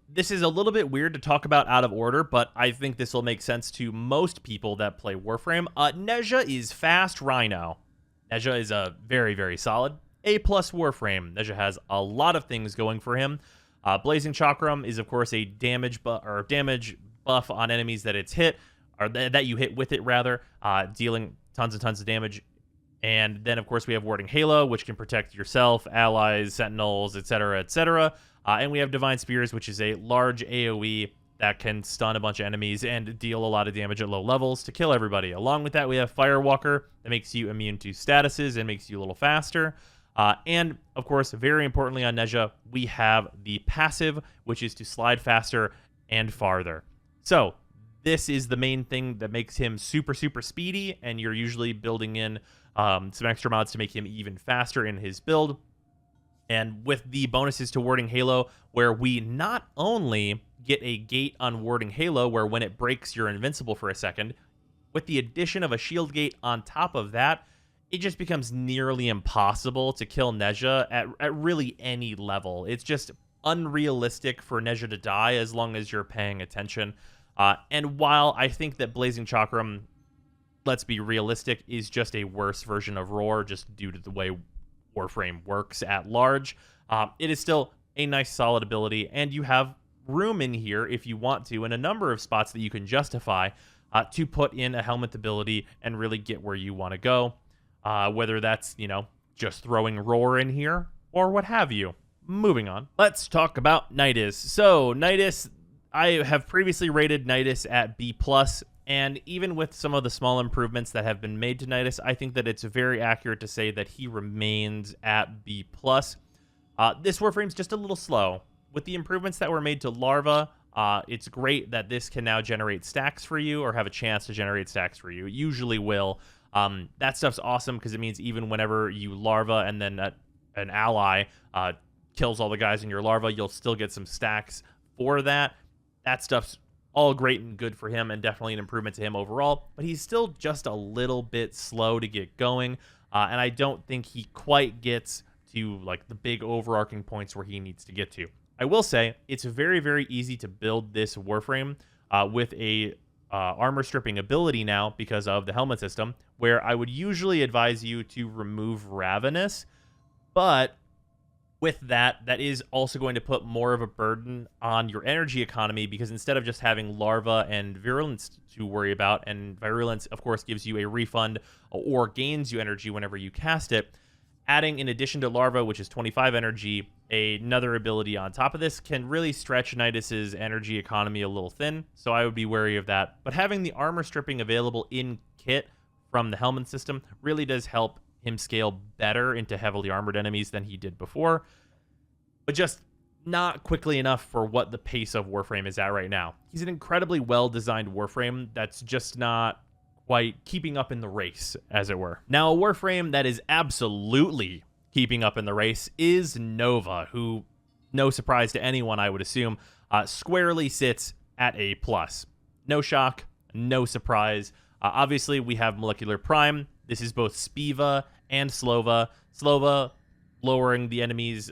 this is a little bit weird to talk about out of order, but I think this will make sense to most people that play Warframe. Neza is fast Rhino. Neza is a very, very solid A+ Warframe. Neza has a lot of things going for him. Blazing Chakram is, of course, a damage buff on enemies that it's hit, or that you hit with it, rather, dealing tons and tons of damage. And then, of course, we have Warding Halo, which can protect yourself, allies, sentinels, etc., etc. And we have Divine Spears, which is a large AoE that can stun a bunch of enemies and deal a lot of damage at low levels to kill everybody. Along with that, we have Firewalker that makes you immune to statuses and makes you a little faster. And, of course, very importantly on Neza, we have the passive, which is to slide faster and farther. So, this is the main thing that makes him super, super speedy, and you're usually building in some extra mods to make him even faster in his build. And with the bonuses to Warding Halo, where we not only get a gate on Warding Halo, where when it breaks, you're invincible for a second, with the addition of a shield gate on top of that, it just becomes nearly impossible to kill Neza at really any level. It's just unrealistic for Neza to die as long as you're paying attention. And while I think that Blazing Chakram, let's be realistic, is just a worse version of Roar, just due to the way Warframe works at large, it is still a nice, solid ability, and you have room in here, if you want to, in a number of spots that you can justify, to put in a helmet ability and really get where you want to go. Whether that's, you know, just throwing Roar in here, or what have you. Moving on. Let's talk about Knightis. So, Knightis, I have previously rated Knightis at B+, and even with some of the small improvements that have been made to Knightis, I think that it's very accurate to say that he remains at B+. This Warframe's just a little slow. With the improvements that were made to Larva, it's great that this can now generate stacks for you, or have a chance to generate stacks for you. It usually will. That stuff's awesome because it means even whenever you Larva and then an ally kills all the guys in your Larva, you'll still get some stacks for that. That stuff's all great and good for him, and definitely an improvement to him overall, but he's still just a little bit slow to get going, and I don't think he quite gets to like the big overarching points where he needs to get to. I will say it's very, very easy to build this Warframe with a armor stripping ability now because of the helmet system, where I would usually advise you to remove Ravenous, but with that is also going to put more of a burden on your energy economy, because instead of just having Larva and Virulence to worry about, and Virulence, of course, gives you a refund or gains you energy whenever you cast it, adding, in addition to Larva, which is 25 energy, another ability on top of this can really stretch Knightis' energy economy a little thin, so I would be wary of that. But having the armor stripping available in kit from the helmet system really does help him scale better into heavily armored enemies than he did before, but just not quickly enough for what the pace of Warframe is at right now. He's an incredibly well-designed Warframe that's just not quite keeping up in the race, as it were. Now, a Warframe that is absolutely keeping up in the race is Nova, who, no surprise to anyone, I would assume, squarely sits at A+. No shock, no surprise. Obviously, we have Molecular Prime. This is both Spiva and Slova. Slova lowering the enemy's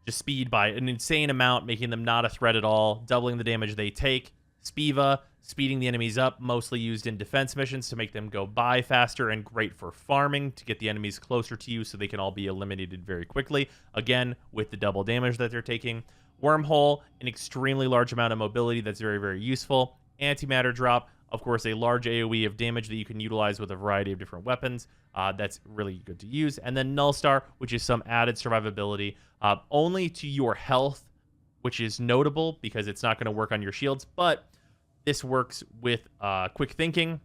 just speed by an insane amount, making them not a threat at all, doubling the damage they take. Spiva speeding the enemies up, mostly used in defense missions to make them go by faster, and great for farming to get the enemies closer to you so they can all be eliminated very quickly, again with the double damage that they're taking. Wormhole, an extremely large amount of mobility that's very, very useful. Antimatter Drop, of course, a large AoE of damage that you can utilize with a variety of different weapons. That's really good to use. And then Nullstar, which is some added survivability only to your health, which is notable because it's not going to work on your shields, but this works with quick thinking.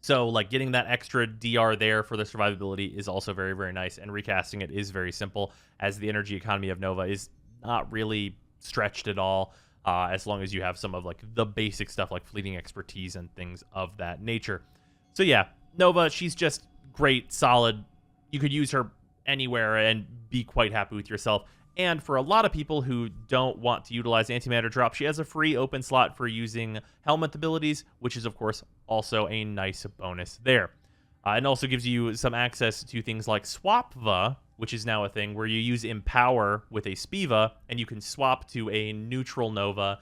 So like getting that extra DR there for the survivability is also very, very nice, and recasting it is very simple, as the energy economy of Nova is not really stretched at all, as long as you have some of like the basic stuff like fleeting expertise and things of that nature. So yeah, Nova, she's just great, solid. You could use her anywhere and be quite happy with yourself. And for a lot of people who don't want to utilize Antimatter Drop, she has a free open slot for using helmet abilities, which is, of course, also a nice bonus there. It also gives you some access to things like Swapva, which is now a thing where you use Empower with a Spiva, and you can swap to a neutral Nova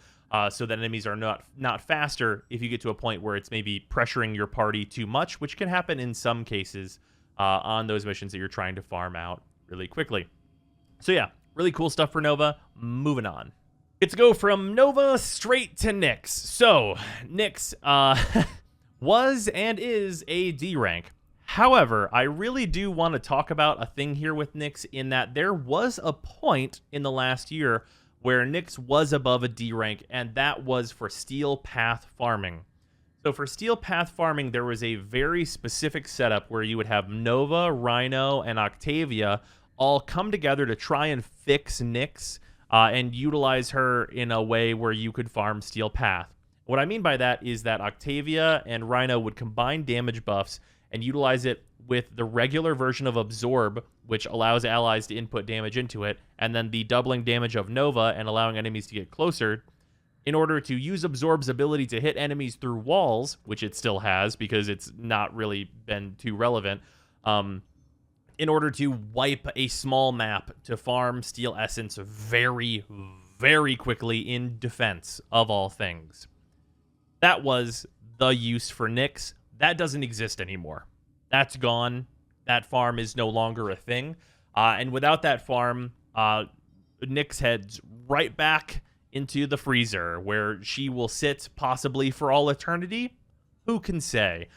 so that enemies are not faster if you get to a point where it's maybe pressuring your party too much, which can happen in some cases on those missions that you're trying to farm out really quickly. So yeah, really cool stuff for Nova. Moving on. It's go from Nova straight to Nyx. So, Nyx was and is a D rank. However, I really do want to talk about a thing here with Nyx, in that there was a point in the last year where Nyx was above a D rank, and that was for Steel Path farming. So for Steel Path farming, there was a very specific setup where you would have Nova, Rhino, and Octavia all come together to try and fix Nyx and utilize her in a way where you could farm Steel Path. What I mean by that is that Octavia and Rhino would combine damage buffs and utilize it with the regular version of Absorb, which allows allies to input damage into it, and then the doubling damage of Nova and allowing enemies to get closer, in order to use Absorb's ability to hit enemies through walls, which it still has because it's not really been too relevant, in order to wipe a small map to farm Steel Essence very, very quickly in defense of all things. That was the use for Nyx. That doesn't exist anymore. That's gone. That farm is no longer a thing. And without that farm, Nyx heads right back into the freezer, where she will sit possibly for all eternity. Who can say?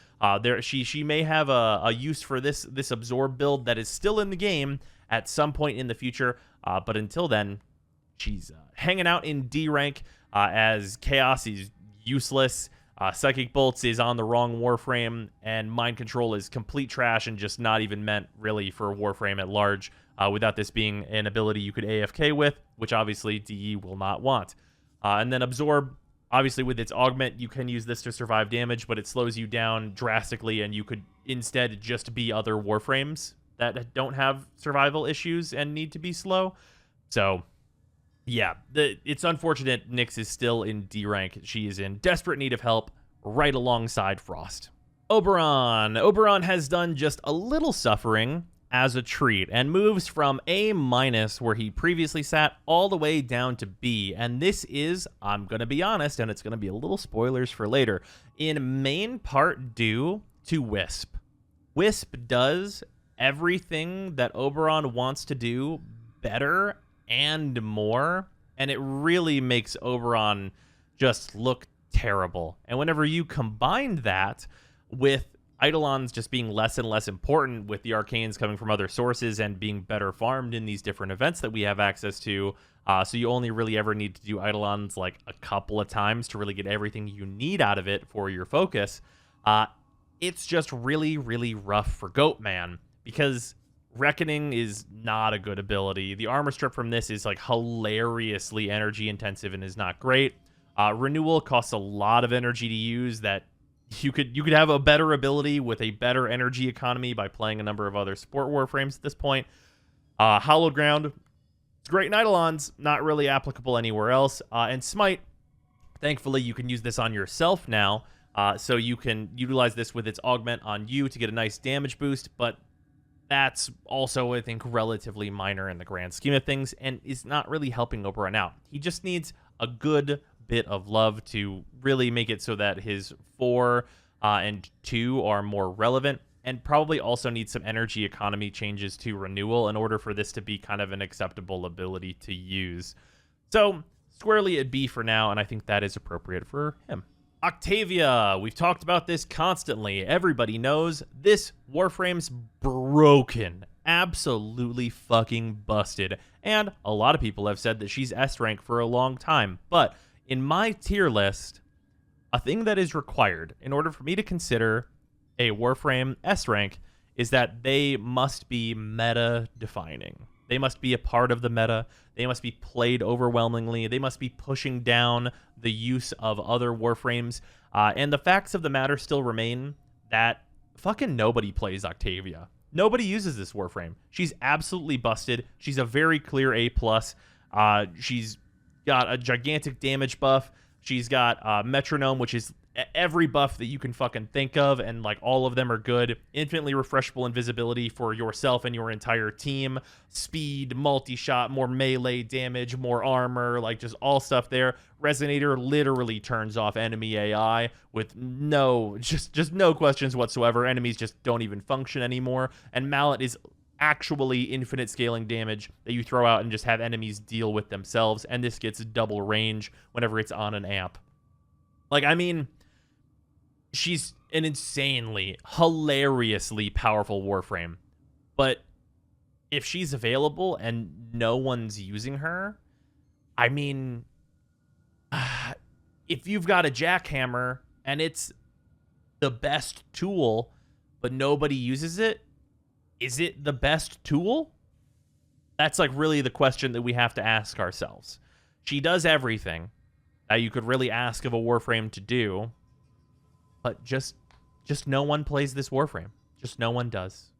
She may have a use for this Absorb build that is still in the game at some point in the future, but until then, she's hanging out in D rank. as Chaos is useless, Psychic Bolts is on the wrong Warframe, and Mind Control is complete trash and just not even meant really for Warframe at large, without this being an ability you could AFK with, which obviously DE will not want. And then Absorb, obviously with its augment, you can use this to survive damage, but it slows you down drastically, and you could instead just be other Warframes that don't have survival issues and need to be slow. So yeah, it's unfortunate Nyx is still in D rank. She is in desperate need of help right alongside Frost. Oberon. Oberon has done just a little suffering as a treat and moves from A-, where he previously sat, all the way down to B. And this is, I'm going to be honest, and it's going to be a little spoilers for later, in main part due to Wisp. Wisp does everything that Oberon wants to do better and more, and it really makes Oberon just look terrible. And whenever you combine that with Eidolons just being less and less important, with the arcanes coming from other sources and being better farmed in these different events that we have access to, so you only really ever need to do Eidolons like a couple of times to really get everything you need out of it for your focus, it's just really, really rough for Goatman, because Reckoning is not a good ability. The armor strip from this is like hilariously energy intensive and is not great. Renewal costs a lot of energy to use. That you could have a better ability with a better energy economy by playing a number of other support Warframes at this point. Hallowed Ground, it's great in Eidolons, not really applicable anywhere else. And Smite, thankfully you can use this on yourself now, so you can utilize this with its augment on you to get a nice damage boost, but that's also, I think, relatively minor in the grand scheme of things and is not really helping Oberon out. He just needs a good bit of love to really make it so that his 4 and 2 are more relevant, and probably also needs some energy economy changes to Renewal in order for this to be kind of an acceptable ability to use. So squarely at B for now, and I think that is appropriate for him. Octavia, we've talked about this constantly. Everybody knows this Warframe's broken. Absolutely fucking busted. And a lot of people have said that she's S rank for a long time. But in my tier list, a thing that is required in order for me to consider a Warframe S rank is that they must be meta defining. They must be a part of the meta. They must be played overwhelmingly. They must be pushing down the use of other Warframes. And the facts of the matter still remain that fucking nobody plays Octavia. Nobody uses this Warframe. She's absolutely busted. She's a very clear A+. She's got a gigantic damage buff. She's got Metronome, which is every buff that you can fucking think of, and like all of them are good. Infinitely refreshable invisibility for yourself and your entire team. Speed, multi-shot, more melee damage, more armor, like just all stuff there. Resonator literally turns off enemy AI with just no questions whatsoever. Enemies just don't even function anymore. And Mallet is actually infinite scaling damage that you throw out and just have enemies deal with themselves, and this gets double range whenever it's on an amp. Like, I mean, she's an insanely, hilariously powerful Warframe, but if she's available and no one's using her, I mean, if you've got a jackhammer and it's the best tool, but nobody uses it, is it the best tool? That's like really the question that we have to ask ourselves. She does everything that you could really ask of a Warframe to do, but just no one plays this Warframe. Just no one does.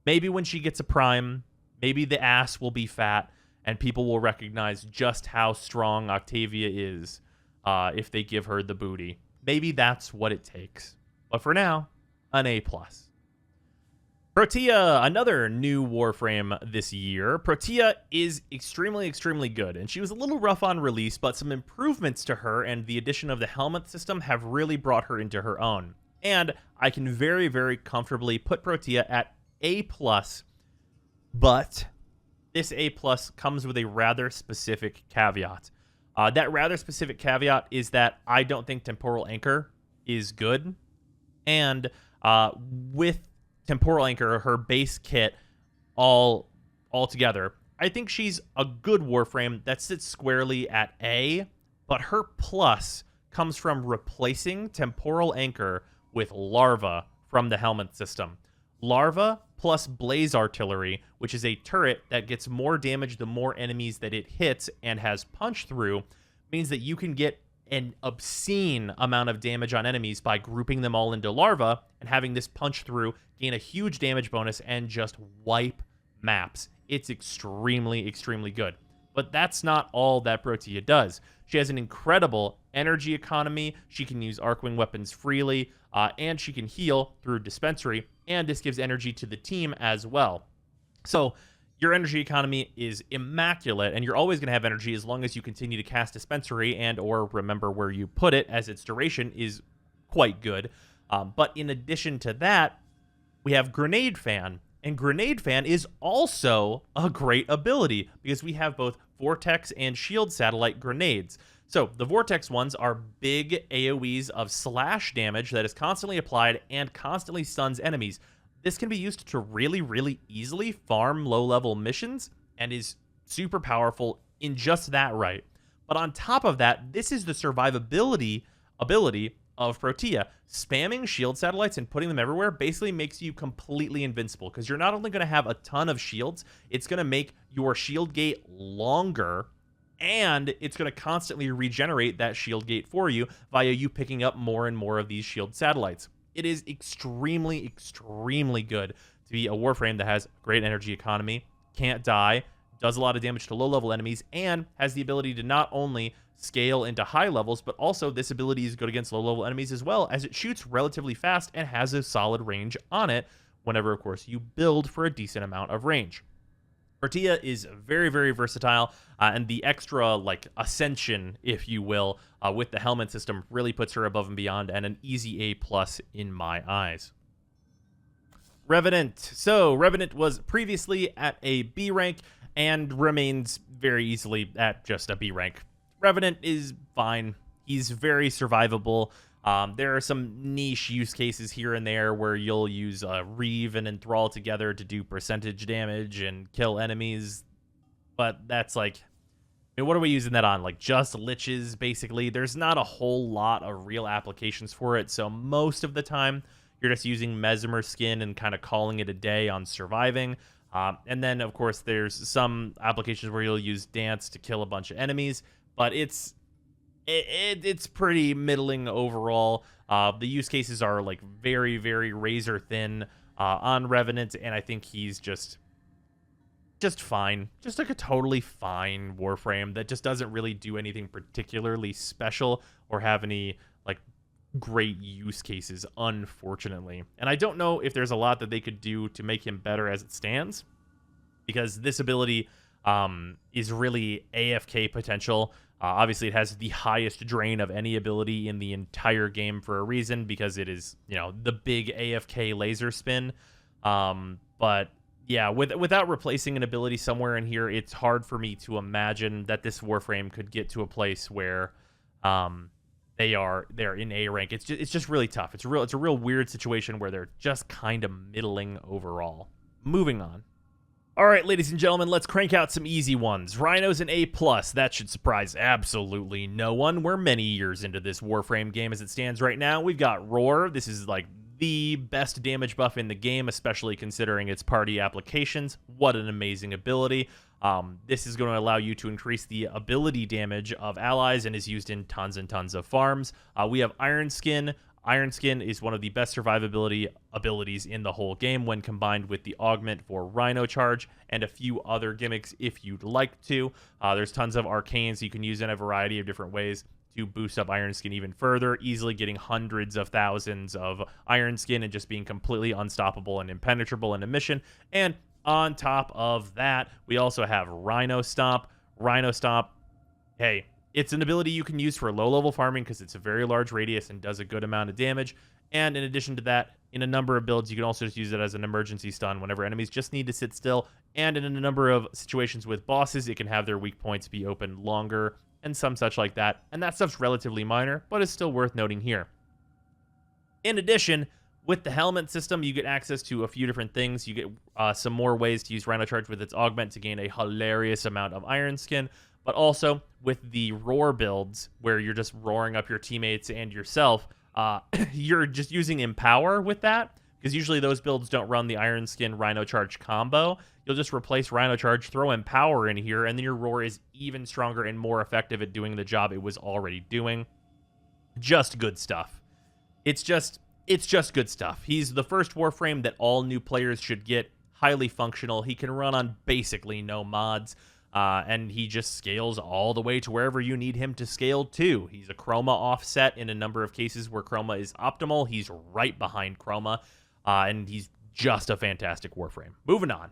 Maybe when she gets a prime, maybe the ass will be fat, and people will recognize just how strong Octavia is if they give her the booty. Maybe that's what it takes. But for now, an A+. Protea, another new Warframe this year. Protea is extremely, extremely good, and she was a little rough on release, but some improvements to her and the addition of the helmet system have really brought her into her own. And I can very, very comfortably put Protea at A+, but this A+ comes with a rather specific caveat. That rather specific caveat is that I don't think Temporal Anchor is good, and with Temporal Anchor, her base kit, all together, I think she's a good Warframe that sits squarely at A, but her plus comes from replacing Temporal Anchor with Larva from the helmet system. Larva plus Blaze Artillery, which is a turret that gets more damage the more enemies that it hits and has punch through, means that you can get an obscene amount of damage on enemies by grouping them all into Larva and having this punch through, gain a huge damage bonus, and just wipe maps. It's extremely, extremely good. But that's not all that Protea does. She has an incredible energy economy. She can use Arcwing weapons freely, and she can heal through Dispensary, and this gives energy to the team as well. So your energy economy is immaculate, and you're always going to have energy as long as you continue to cast Dispensary and or remember where you put it, as its duration is quite good. But in addition to that, we have Grenade Fan, and Grenade Fan is also a great ability because we have both Vortex and Shield Satellite grenades. So the Vortex ones are big AoEs of slash damage that is constantly applied and constantly stuns enemies. This can be used to really, really easily farm low-level missions and is super powerful in just that right. But on top of that, this is the survivability ability of Protea. Spamming shield satellites and putting them everywhere basically makes you completely invincible because you're not only going to have a ton of shields, it's going to make your shield gate longer, and it's going to constantly regenerate that shield gate for you via you picking up more and more of these shield satellites. It is extremely, extremely good to be a Warframe that has great energy economy, can't die, does a lot of damage to low-level enemies, and has the ability to not only scale into high levels, but also this ability is good against low-level enemies as well, as it shoots relatively fast and has a solid range on it whenever, of course, you build for a decent amount of range. Protea is very, very versatile, and the extra, ascension, if you will, with the helmet system really puts her above and beyond, and an easy A+ in my eyes. Revenant. So, Revenant was previously at a B rank, and remains very easily at just a B rank. Revenant is fine. He's very survivable. There are some niche use cases here and there where you'll use Reeve and Enthrall together to do percentage damage and kill enemies. But that's what are we using that on? Just liches, basically. There's not a whole lot of real applications for it. So most of the time, you're just using Mesmer Skin and kind of calling it a day on surviving. And then, of course, there's some applications where you'll use Dance to kill a bunch of enemies. But it's pretty middling overall. The use cases are very, very razor thin on Revenant, and I think he's just fine. Just a totally fine Warframe that just doesn't really do anything particularly special or have any great use cases, unfortunately. And I don't know if there's a lot that they could do to make him better as it stands, because this ability is really AFK potential. Obviously, it has the highest drain of any ability in the entire game for a reason, because it is, the big AFK laser spin. But yeah, without replacing an ability somewhere in here, it's hard for me to imagine that this Warframe could get to a place where they're in A rank. It's just really tough. It's a real weird situation where they're just kind of middling overall. Moving on. All right, ladies and gentlemen, let's crank out some easy ones. Rhino's an A+. That should surprise absolutely no one. We're many years into this Warframe game as it stands right now. We've got Roar. This is the best damage buff in the game, especially considering its party applications. What an amazing ability. This is going to allow you to increase the ability damage of allies and is used in tons and tons of farms. We have Iron Skin. Iron Skin is one of the best survivability abilities in the whole game when combined with the augment for Rhino Charge and a few other gimmicks if you'd like to. There's tons of arcanes you can use in a variety of different ways to boost up Iron Skin even further, easily getting hundreds of thousands of Iron Skin and just being completely unstoppable and impenetrable in a mission. And on top of that, we also have Rhino Stomp. Rhino Stomp, hey, it's an ability you can use for low-level farming because it's a very large radius and does a good amount of damage. And in addition to that, in a number of builds, you can also just use it as an emergency stun whenever enemies just need to sit still. And in a number of situations with bosses, it can have their weak points be open longer and some such like that. And that stuff's relatively minor, but is still worth noting here. In addition, with the helmet system, you get access to a few different things. You get some more ways to use Rhino Charge with its augment to gain a hilarious amount of Iron Skin. but also with the roar builds where you're just roaring up your teammates and yourself, you're just using Empower with that, because usually those builds don't run the Iron Skin Rhino Charge combo. You'll just replace Rhino Charge, throw Empower in here, and then your roar is even stronger and more effective at doing the job it was already doing. Just good stuff. It's just good stuff. He's the first Warframe that all new players should get. Highly functional. He can run on basically no mods. And he just scales all the way to wherever you need him to scale to. He's a Chroma offset in a number of cases where Chroma is optimal. He's right behind Chroma, and he's just a fantastic Warframe. Moving on.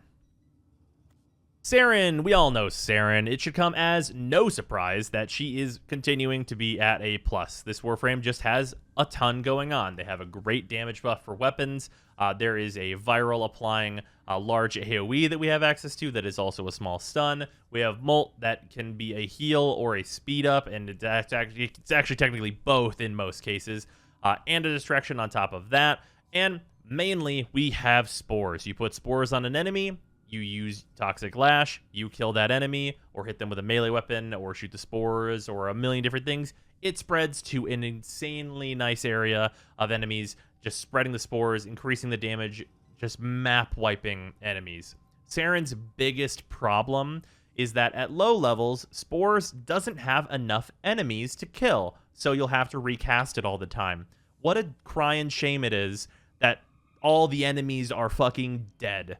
Saren, we all know Saren. It should come as no surprise that she is continuing to be at A+. This Warframe just has a ton going on. They have a great damage buff for weapons. There is a viral applying a large AoE that we have access to that is also a small stun. We have Molt that can be a heal or a speed up, and it's actually technically both in most cases, and a distraction on top of that. And mainly, we have spores. You put spores on an enemy, you use Toxic Lash, you kill that enemy, or hit them with a melee weapon, or shoot the spores, or a million different things. It spreads to an insanely nice area of enemies, just spreading the spores, increasing the damage, just map wiping enemies. Saren's biggest problem is that at low levels, spores doesn't have enough enemies to kill, so you'll have to recast it all the time. What a cry and shame it is that all the enemies are fucking dead.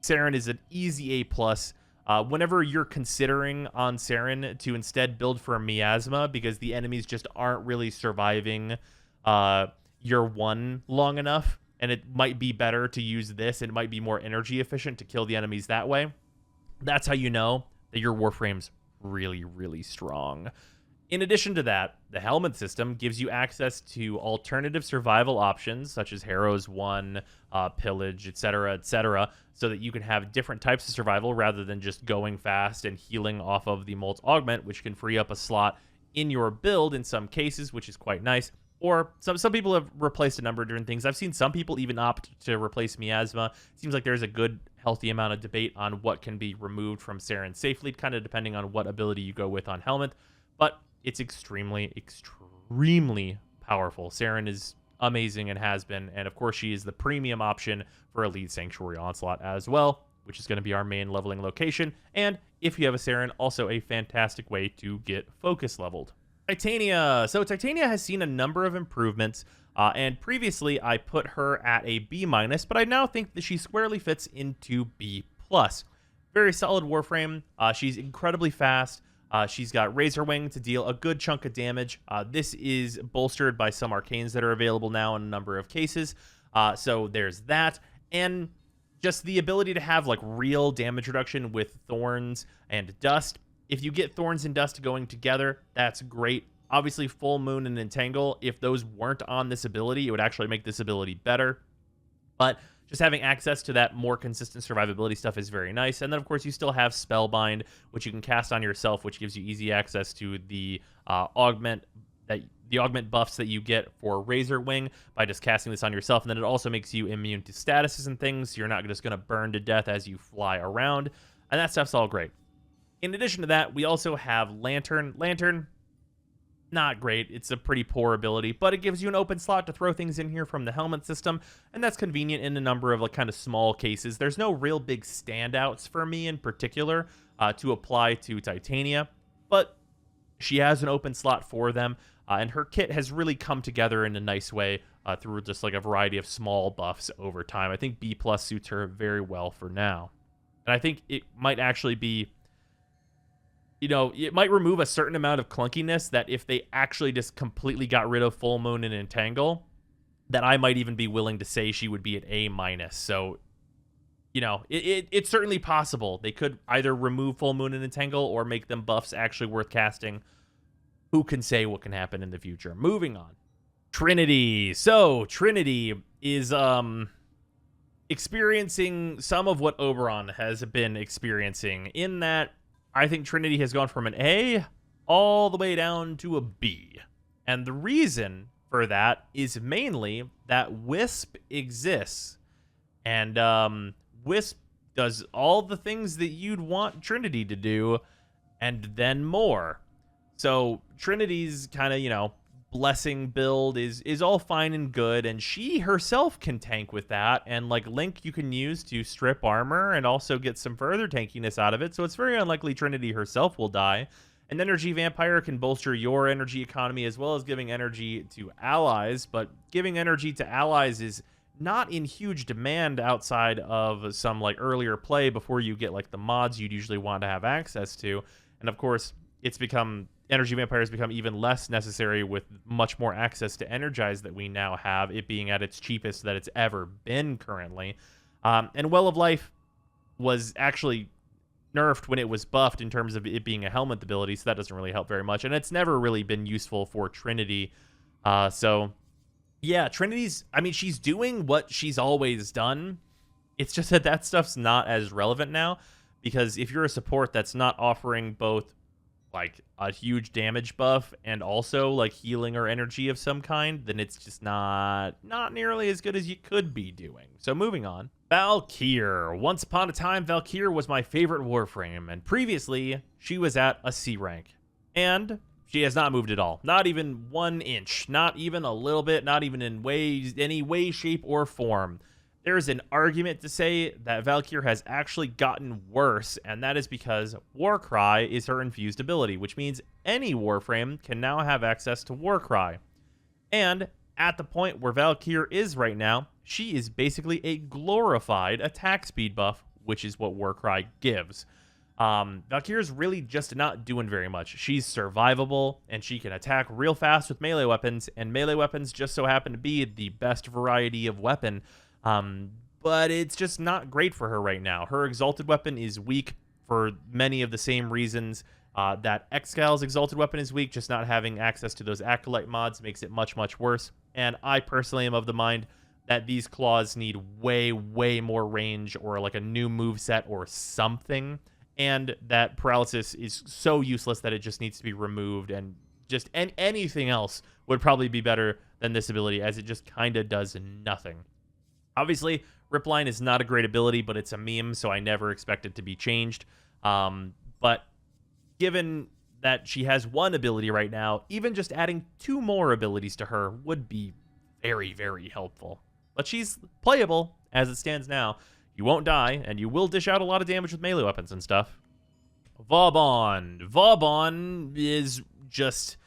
Saren is an easy A+. Whenever you're considering on Saren to instead build for a miasma because the enemies just aren't really surviving your one long enough, and it might be better to use this, and it might be more energy efficient to kill the enemies that way, that's how you know that your Warframe's really, really strong. In addition to that, the helmet system gives you access to alternative survival options, such as Harrow's 1, Pillage, etc., so that you can have different types of survival rather than just going fast and healing off of the Molt Augment, which can free up a slot in your build in some cases, which is quite nice. Or some people have replaced a number of different things. I've seen some people even opt to replace Miasma. Seems like there's a good, healthy amount of debate on what can be removed from Saren safely, kind of depending on what ability you go with on Helmet. But it's extremely, extremely powerful. Saren is amazing and has been. And of course, she is the premium option for Elite Sanctuary Onslaught as well, which is going to be our main leveling location. And if you have a Saren, also a fantastic way to get focus leveled. Titania. So Titania has seen a number of improvements, and previously I put her at a B-, but I now think that she squarely fits into B+. Very solid Warframe. She's incredibly fast. She's got Razor Wing to deal a good chunk of damage. This is bolstered by some arcanes that are available now in a number of cases. So there's that. And just the ability to have like real damage reduction with Thorns and Dust. If you get Thorns and Dust going together, that's great. Obviously, Full Moon and Entangle, if those weren't on this ability, it would actually make this ability better. But just having access to that more consistent survivability stuff is very nice. And then, of course, you still have Spellbind, which you can cast on yourself, which gives you easy access to the augment buffs that you get for Razor Wing by just casting this on yourself. And then it also makes you immune to statuses and things, so you're not just going to burn to death as you fly around. And that stuff's all great. In addition to that, we also have Lantern. Lantern, not great. It's a pretty poor ability, but it gives you an open slot to throw things in here from the helmet system, and that's convenient in a number of like kind of small cases. There's no real big standouts for me in particular to apply to Titania, but she has an open slot for them, and her kit has really come together in a nice way through just like a variety of small buffs over time. I think B+ suits her very well for now, and I think it might actually be, you know, it might remove a certain amount of clunkiness that if they actually just completely got rid of Full Moon and Entangle, that I might even be willing to say she would be at A-. So, you know, it's certainly possible. They could either remove Full Moon and Entangle or make them buffs actually worth casting. Who can say what can happen in the future? Moving on. Trinity. So, Trinity is experiencing some of what Oberon has been experiencing, in that I think Trinity has gone from an A all the way down to a B. And the reason for that is mainly that Wisp exists. And Wisp does all the things that you'd want Trinity to do. and then more. So Trinity's kind of, you know, blessing build is all fine and good, and she herself can tank with that, and like Link you can use to strip armor and also get some further tankiness out of it, so it's very unlikely Trinity herself will die. An Energy Vampire can bolster your energy economy as well as giving energy to allies, but giving energy to allies is not in huge demand outside of some like earlier play before you get like the mods you'd usually want to have access to. And of course, Energy Vampires become even less necessary with much more access to Energize that we now have, it being at its cheapest that it's ever been currently. And Well of Life was actually nerfed when it was buffed in terms of it being a helmet ability, so that doesn't really help very much, and it's never really been useful for Trinity. So yeah, Trinity's, I mean, she's doing what she's always done. It's just that stuff's not as relevant now, because if you're a support that's not offering both like a huge damage buff and also like healing or energy of some kind, then it's just not nearly as good as you could be doing. So moving on. Valkyr. Once upon a time, Valkyr was my favorite Warframe, and previously she was at a C rank. And she has not moved at all. Not even 1 inch. Not even a little bit. Not even in any way, shape, or form. There's an argument to say that Valkyr has actually gotten worse, and that is because Warcry is her infused ability, which means any Warframe can now have access to Warcry. And at the point where Valkyr is right now, she is basically a glorified attack speed buff, which is what Warcry gives. Valkyr's really just not doing very much. She's survivable, and she can attack real fast with melee weapons, and melee weapons just so happen to be the best variety of weapon. But it's just not great for her right now. Her exalted weapon is weak for many of the same reasons that Excal's exalted weapon is weak. Just not having access to those Acolyte mods makes it much, much worse. And I personally am of the mind that these claws need way, way more range or like a new moveset or something. And that paralysis is so useless that it just needs to be removed. And just anything else would probably be better than this ability, as it just kind of does nothing. Obviously, Ripline is not a great ability, but it's a meme, so I never expect it to be changed. But given that she has one ability right now, even just adding 2 more abilities to her would be very, very helpful. But she's playable as it stands now. You won't die, and you will dish out a lot of damage with melee weapons and stuff. Vauban. Vauban is just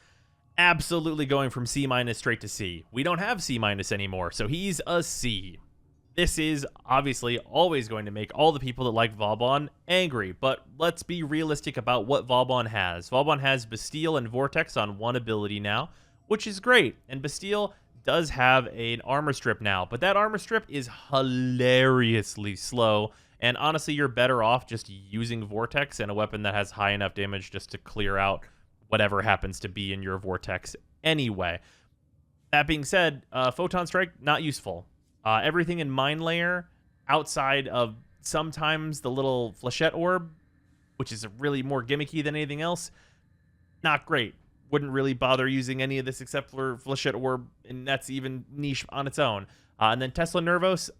absolutely going from C- straight to C. We don't have C- anymore, so he's a C. This is obviously always going to make all the people that like Vauban angry, but let's be realistic about what Vauban has. Vauban has Bastille and Vortex on one ability now, which is great, and Bastille does have an armor strip now, but that armor strip is hilariously slow, and honestly, you're better off just using Vortex and a weapon that has high enough damage just to clear out whatever happens to be in your Vortex anyway. That being said, Photon Strike, not useful. Everything in Mind Layer, outside of sometimes the little Flechette Orb, which is really more gimmicky than anything else, not great. Wouldn't really bother using any of this except for Flechette Orb, and that's even niche on its own. And then Tesla Nervos,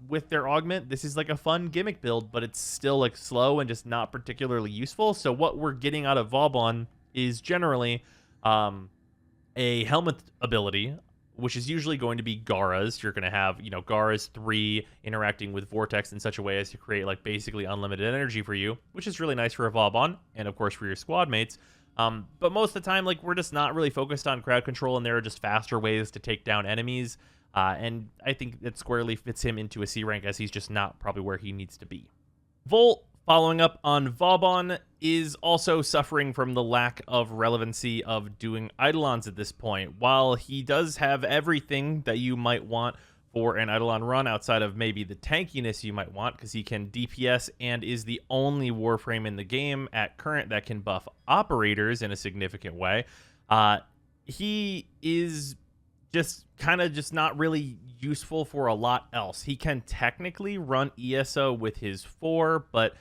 with their augment, this is like a fun gimmick build, but it's still like slow and just not particularly useful. So what we're getting out of Vauban is generally a helmet ability, which is usually going to be Gara's. You're going to have, Gara's 3 interacting with Vortex in such a way as to create like basically unlimited energy for you, which is really nice for a Vauban and of course for your squad mates. But most of the time, like, we're just not really focused on crowd control, and there are just faster ways to take down enemies. And I think it squarely fits him into a C rank, as he's just not probably where he needs to be. Volt, following up on Vauban, is also suffering from the lack of relevancy of doing Eidolons at this point. While he does have everything that you might want for an Eidolon run outside of maybe the tankiness you might want, because he can DPS and is the only Warframe in the game at current that can buff operators in a significant way. He is just kind of just not really useful for a lot else. He can technically run ESO with his 4, but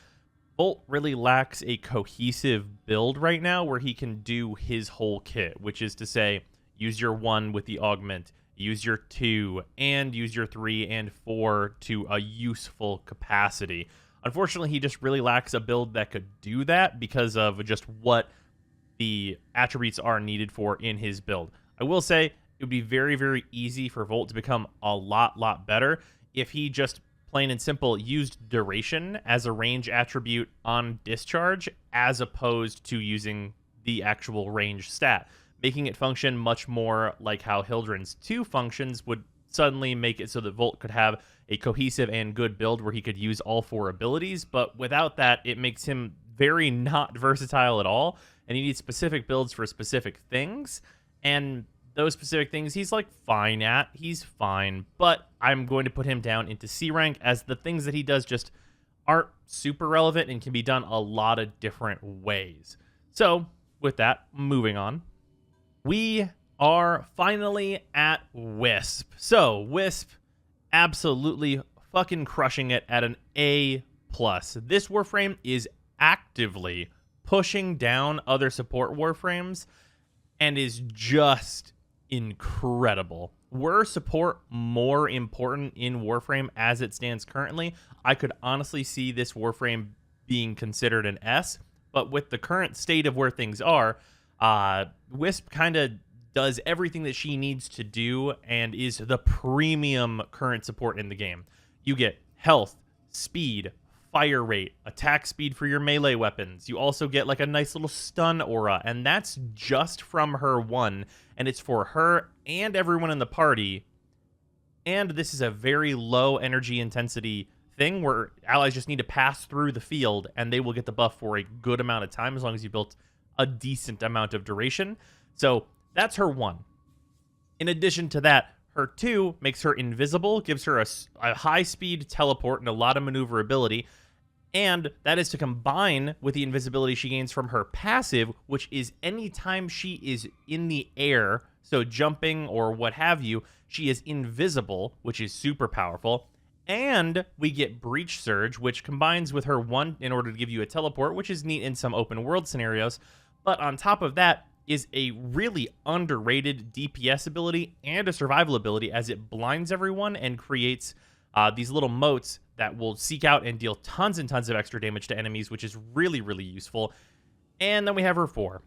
Bolt really lacks a cohesive build right now where he can do his whole kit, which is to say, use your 1 with the augment, use your 2, and use your 3 and 4 to a useful capacity. Unfortunately, he just really lacks a build that could do that because of just what the attributes are needed for in his build. I will say it would be very, very easy for Volt to become a lot better if he just plain and simple used duration as a range attribute on discharge as opposed to using the actual range stat. Making it function much more like how Hildren's 2 functions would suddenly make it so that Volt could have a cohesive and good build where he could use all 4 abilities, but without that, it makes him very not versatile at all, and he needs specific builds for specific things, and those specific things he's like fine at. He's fine, but I'm going to put him down into C rank as the things that he does just aren't super relevant and can be done a lot of different ways. So with that, moving on, we are finally at Wisp. So Wisp absolutely fucking crushing it at an A+. This Warframe is actively pushing down other support Warframes and is just incredible. Were support more important in Warframe as it stands currently, I could honestly see this Warframe being considered an S, but with the current state of where things are, Wisp kind of does everything that she needs to do and is the premium current support in the game. You get health, speed, fire rate, attack speed for your melee weapons. You also get like a nice little stun aura, and that's just from her 1, and it's for her and everyone in the party. And this is a very low energy intensity thing where allies just need to pass through the field and they will get the buff for a good amount of time as long as you built a decent amount of duration. So that's her 1. In addition to that, her 2 makes her invisible, gives her a high-speed teleport and a lot of maneuverability, and that is to combine with the invisibility she gains from her passive, which is anytime she is in the air, so jumping or what have you, she is invisible, which is super powerful, and we get Breach Surge, which combines with her 1 in order to give you a teleport, which is neat in some open-world scenarios, but on top of that, is a really underrated DPS ability and a survival ability as it blinds everyone and creates these little motes that will seek out and deal tons and tons of extra damage to enemies, which is really, really useful. And then we have her 4.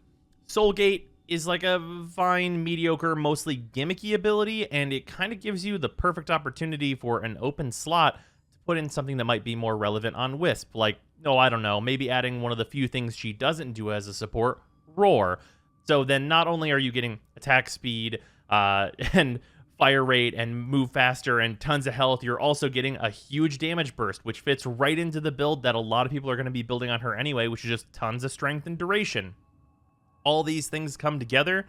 Soulgate is like a fine, mediocre, mostly gimmicky ability, and it kind of gives you the perfect opportunity for an open slot to put in something that might be more relevant on Wisp, like, I don't know, maybe adding one of the few things she doesn't do as a support, Roar. So then not only are you getting attack speed and fire rate and move faster and tons of health, you're also getting a huge damage burst, which fits right into the build that a lot of people are going to be building on her anyway, which is just tons of strength and duration. All these things come together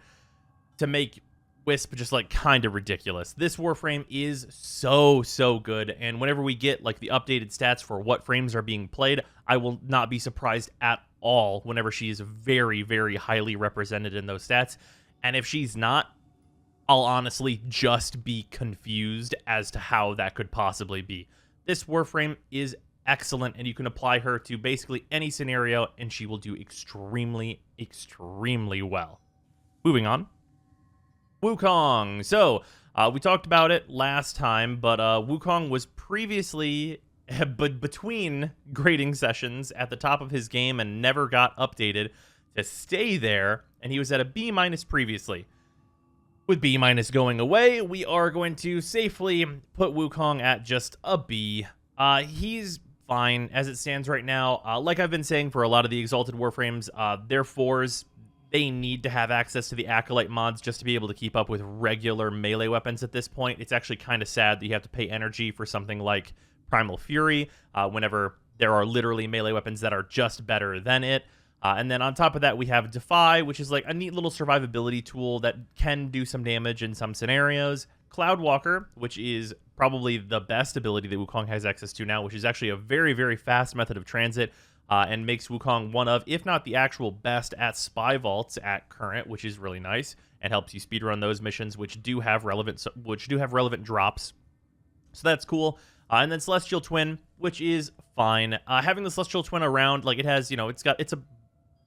to make Wisp just like kind of ridiculous. This Warframe is so good, and whenever we get like the updated stats for what frames are being played, I will not be surprised at all whenever she is very, very highly represented in those stats. And if she's not, I'll honestly just be confused as to how that could possibly be. This Warframe is excellent, and you can apply her to basically any scenario, and she will do extremely well. Moving on. Wukong. So, we talked about it last time, but Wukong was previously between grading sessions at the top of his game and never got updated to stay there, and he was at a B- previously. With B- going away, we are going to safely put Wukong at just a B. He's fine as it stands right now. Like I've been saying for a lot of the Exalted Warframes, their 4s, they need to have access to the Acolyte mods just to be able to keep up with regular melee weapons at this point. It's actually kind of sad that you have to pay energy for something like Primal Fury, whenever there are literally melee weapons that are just better than it. And then on top of that, we have Defy, which is like a neat little survivability tool that can do some damage in some scenarios. Cloudwalker, which is probably the best ability that Wukong has access to now, which is actually a very, very fast method of transit, and makes Wukong one of, if not the actual best at spy vaults at current, which is really nice, and helps you speedrun those missions, which do have relevant drops. So that's cool. And then Celestial Twin, which is fine. Having the Celestial Twin around, like it has, it's a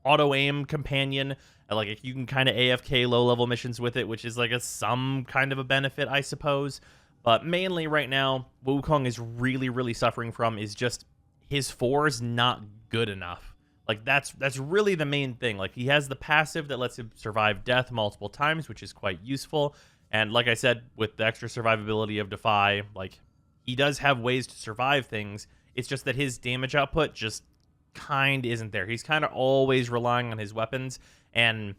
auto-aim companion. Like you can kind of AFK low-level missions with it, which is like some kind of a benefit, I suppose. But mainly right now, what Wukong is really, really suffering from is just his 4 is not good enough. Like, that's really the main thing. Like, he has the passive that lets him survive death multiple times, which is quite useful. And like I said, with the extra survivability of Defy, like, he does have ways to survive things. It's just that his damage output just kind isn't there. He's kind of always relying on his weapons, and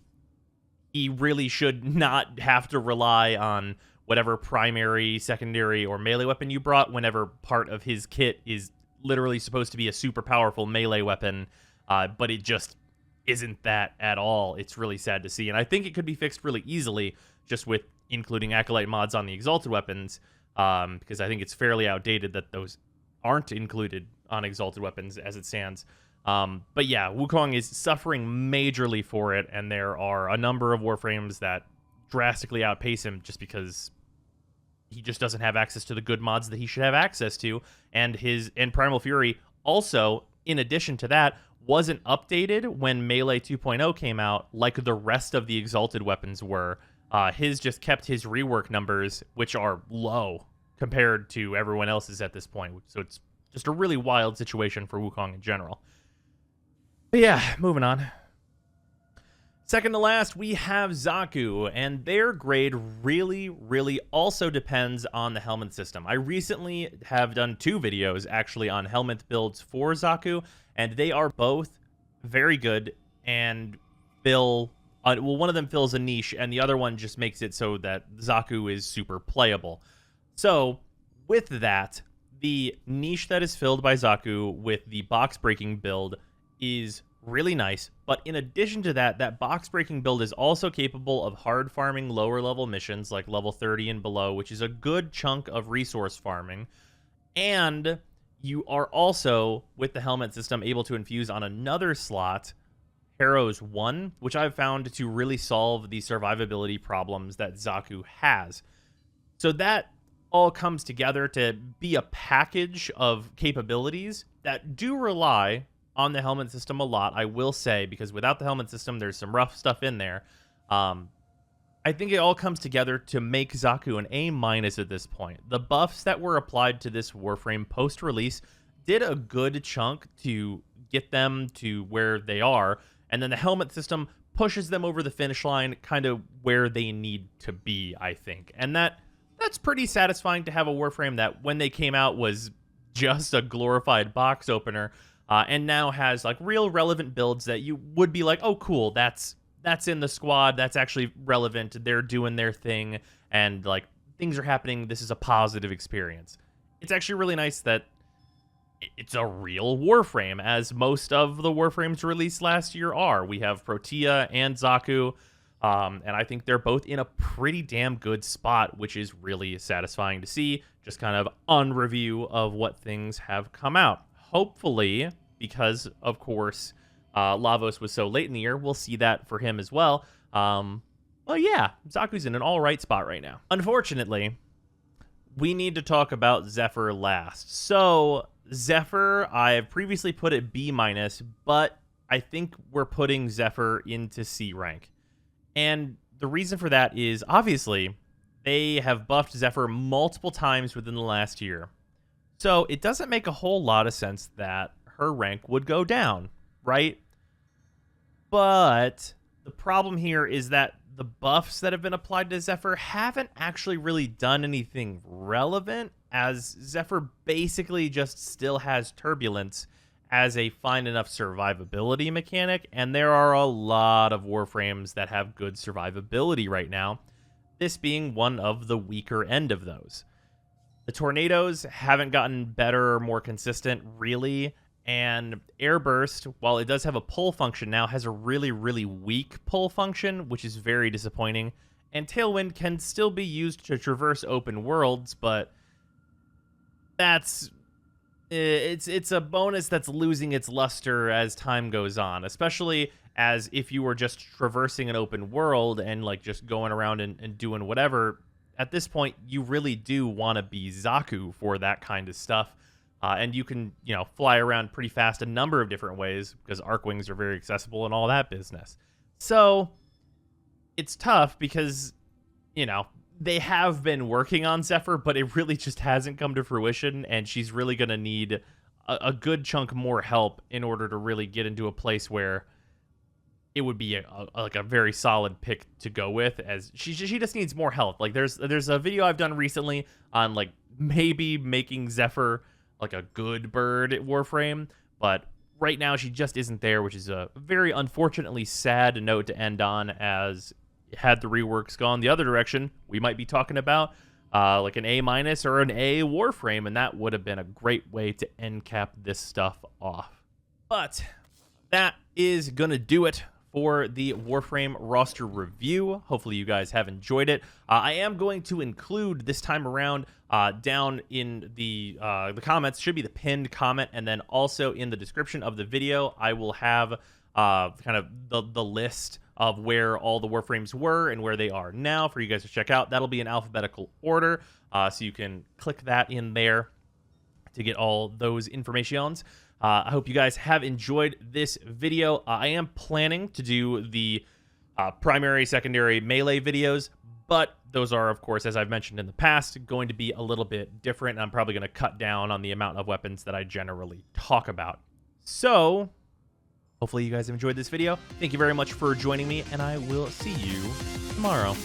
he really should not have to rely on whatever primary, secondary, or melee weapon you brought whenever part of his kit is literally supposed to be a super powerful melee weapon, but it just isn't that at all. It's really sad to see, and I think it could be fixed really easily just with including Acolyte mods on the Exalted weapons, because I think it's fairly outdated that those aren't included on Exalted weapons as it stands. But yeah, Wukong is suffering majorly for it, and there are a number of Warframes that drastically outpace him just because he just doesn't have access to the good mods that he should have access to, and Primal Fury also, in addition to that, wasn't updated when Melee 2.0 came out like the rest of the Exalted weapons were. His just kept his rework numbers, which are low compared to everyone else's at this point, so it's just a really wild situation for Wukong in general. But yeah, moving on. Second to last, we have Zaku, and their grade really also depends on the helmet system. I recently have done 2 videos, actually, on helmet builds for Zaku, and they are both very good and fill... well, one of them fills a niche, and the other one just makes it so that Zaku is super playable. So, with that, the niche that is filled by Zaku with the box-breaking build is really nice, but in addition to that, that box-breaking build is also capable of hard farming lower-level missions like level 30 and below, which is a good chunk of resource farming, and you are also, with the helmet system, able to infuse on another slot Harrow's 1, which I've found to really solve the survivability problems that Zaku has. So that all comes together to be a package of capabilities that do rely on the helmet system a lot, I will say, because without the helmet system, there's some rough stuff in there. I think it all comes together to make Zaku an A- at this point. The buffs that were applied to this Warframe post-release did a good chunk to get them to where they are, and then the helmet system pushes them over the finish line, kind of where they need to be, I think. And that's pretty satisfying to have a Warframe that, when they came out, was just a glorified box opener, and now has like real relevant builds that you would be like, oh, cool, that's in the squad, that's actually relevant, they're doing their thing, and like things are happening, this is a positive experience. It's actually really nice that it's a real Warframe, as most of the Warframes released last year are. We have Protea and Zaku, and I think they're both in a pretty damn good spot, which is really satisfying to see, just kind of on review of what things have come out. Hopefully, because, of course, Lavos was so late in the year, we'll see that for him as well. Well, yeah, Zaku's in an all right spot right now. Unfortunately, we need to talk about Zephyr last. So, Zephyr, I've previously put it B-, but I think we're putting Zephyr into C rank. And the reason for that is, obviously, they have buffed Zephyr multiple times within the last year. So, it doesn't make a whole lot of sense that her rank would go down, right? But the problem here is that the buffs that have been applied to Zephyr haven't actually really done anything relevant, as Zephyr basically just still has Turbulence as a fine enough survivability mechanic, and there are a lot of Warframes that have good survivability right now, this being one of the weaker end of those. The tornadoes haven't gotten better or more consistent, really, and Airburst, while it does have a pull function now, has a really weak pull function, which is very disappointing. And Tailwind can still be used to traverse open worlds, but it's a bonus that's losing its luster as time goes on, especially as if you were just traversing an open world and like just going around and doing whatever. At this point, you really do want to be Zaku for that kind of stuff. And you can, fly around pretty fast a number of different ways because Arcwings are very accessible and all that business. So it's tough because, they have been working on Zephyr, but it really just hasn't come to fruition, and she's really going to need a good chunk more help in order to really get into a place where it would be like a very solid pick to go with, as she just needs more health. Like there's a video I've done recently on like maybe making Zephyr like a good bird at Warframe, but right now she just isn't there, which is a very unfortunately sad note to end on, as had the reworks gone the other direction, we might be talking about like an A- or an A Warframe, and that would have been a great way to end cap this stuff off. But that is gonna do it for the Warframe roster review. Hopefully you guys have enjoyed it. I am going to include this time around down in the comments, should be the pinned comment, and then also in the description of the video, I will have kind of the list of where all the Warframes were and where they are now for you guys to check out. That'll be in alphabetical order, so you can click that in there to get all those informations. I hope you guys have enjoyed this video. I am planning to do the primary, secondary, melee videos, but those are, of course, as I've mentioned in the past, going to be a little bit different. I'm probably going to cut down on the amount of weapons that I generally talk about. So, hopefully you guys have enjoyed this video. Thank you very much for joining me, and I will see you tomorrow.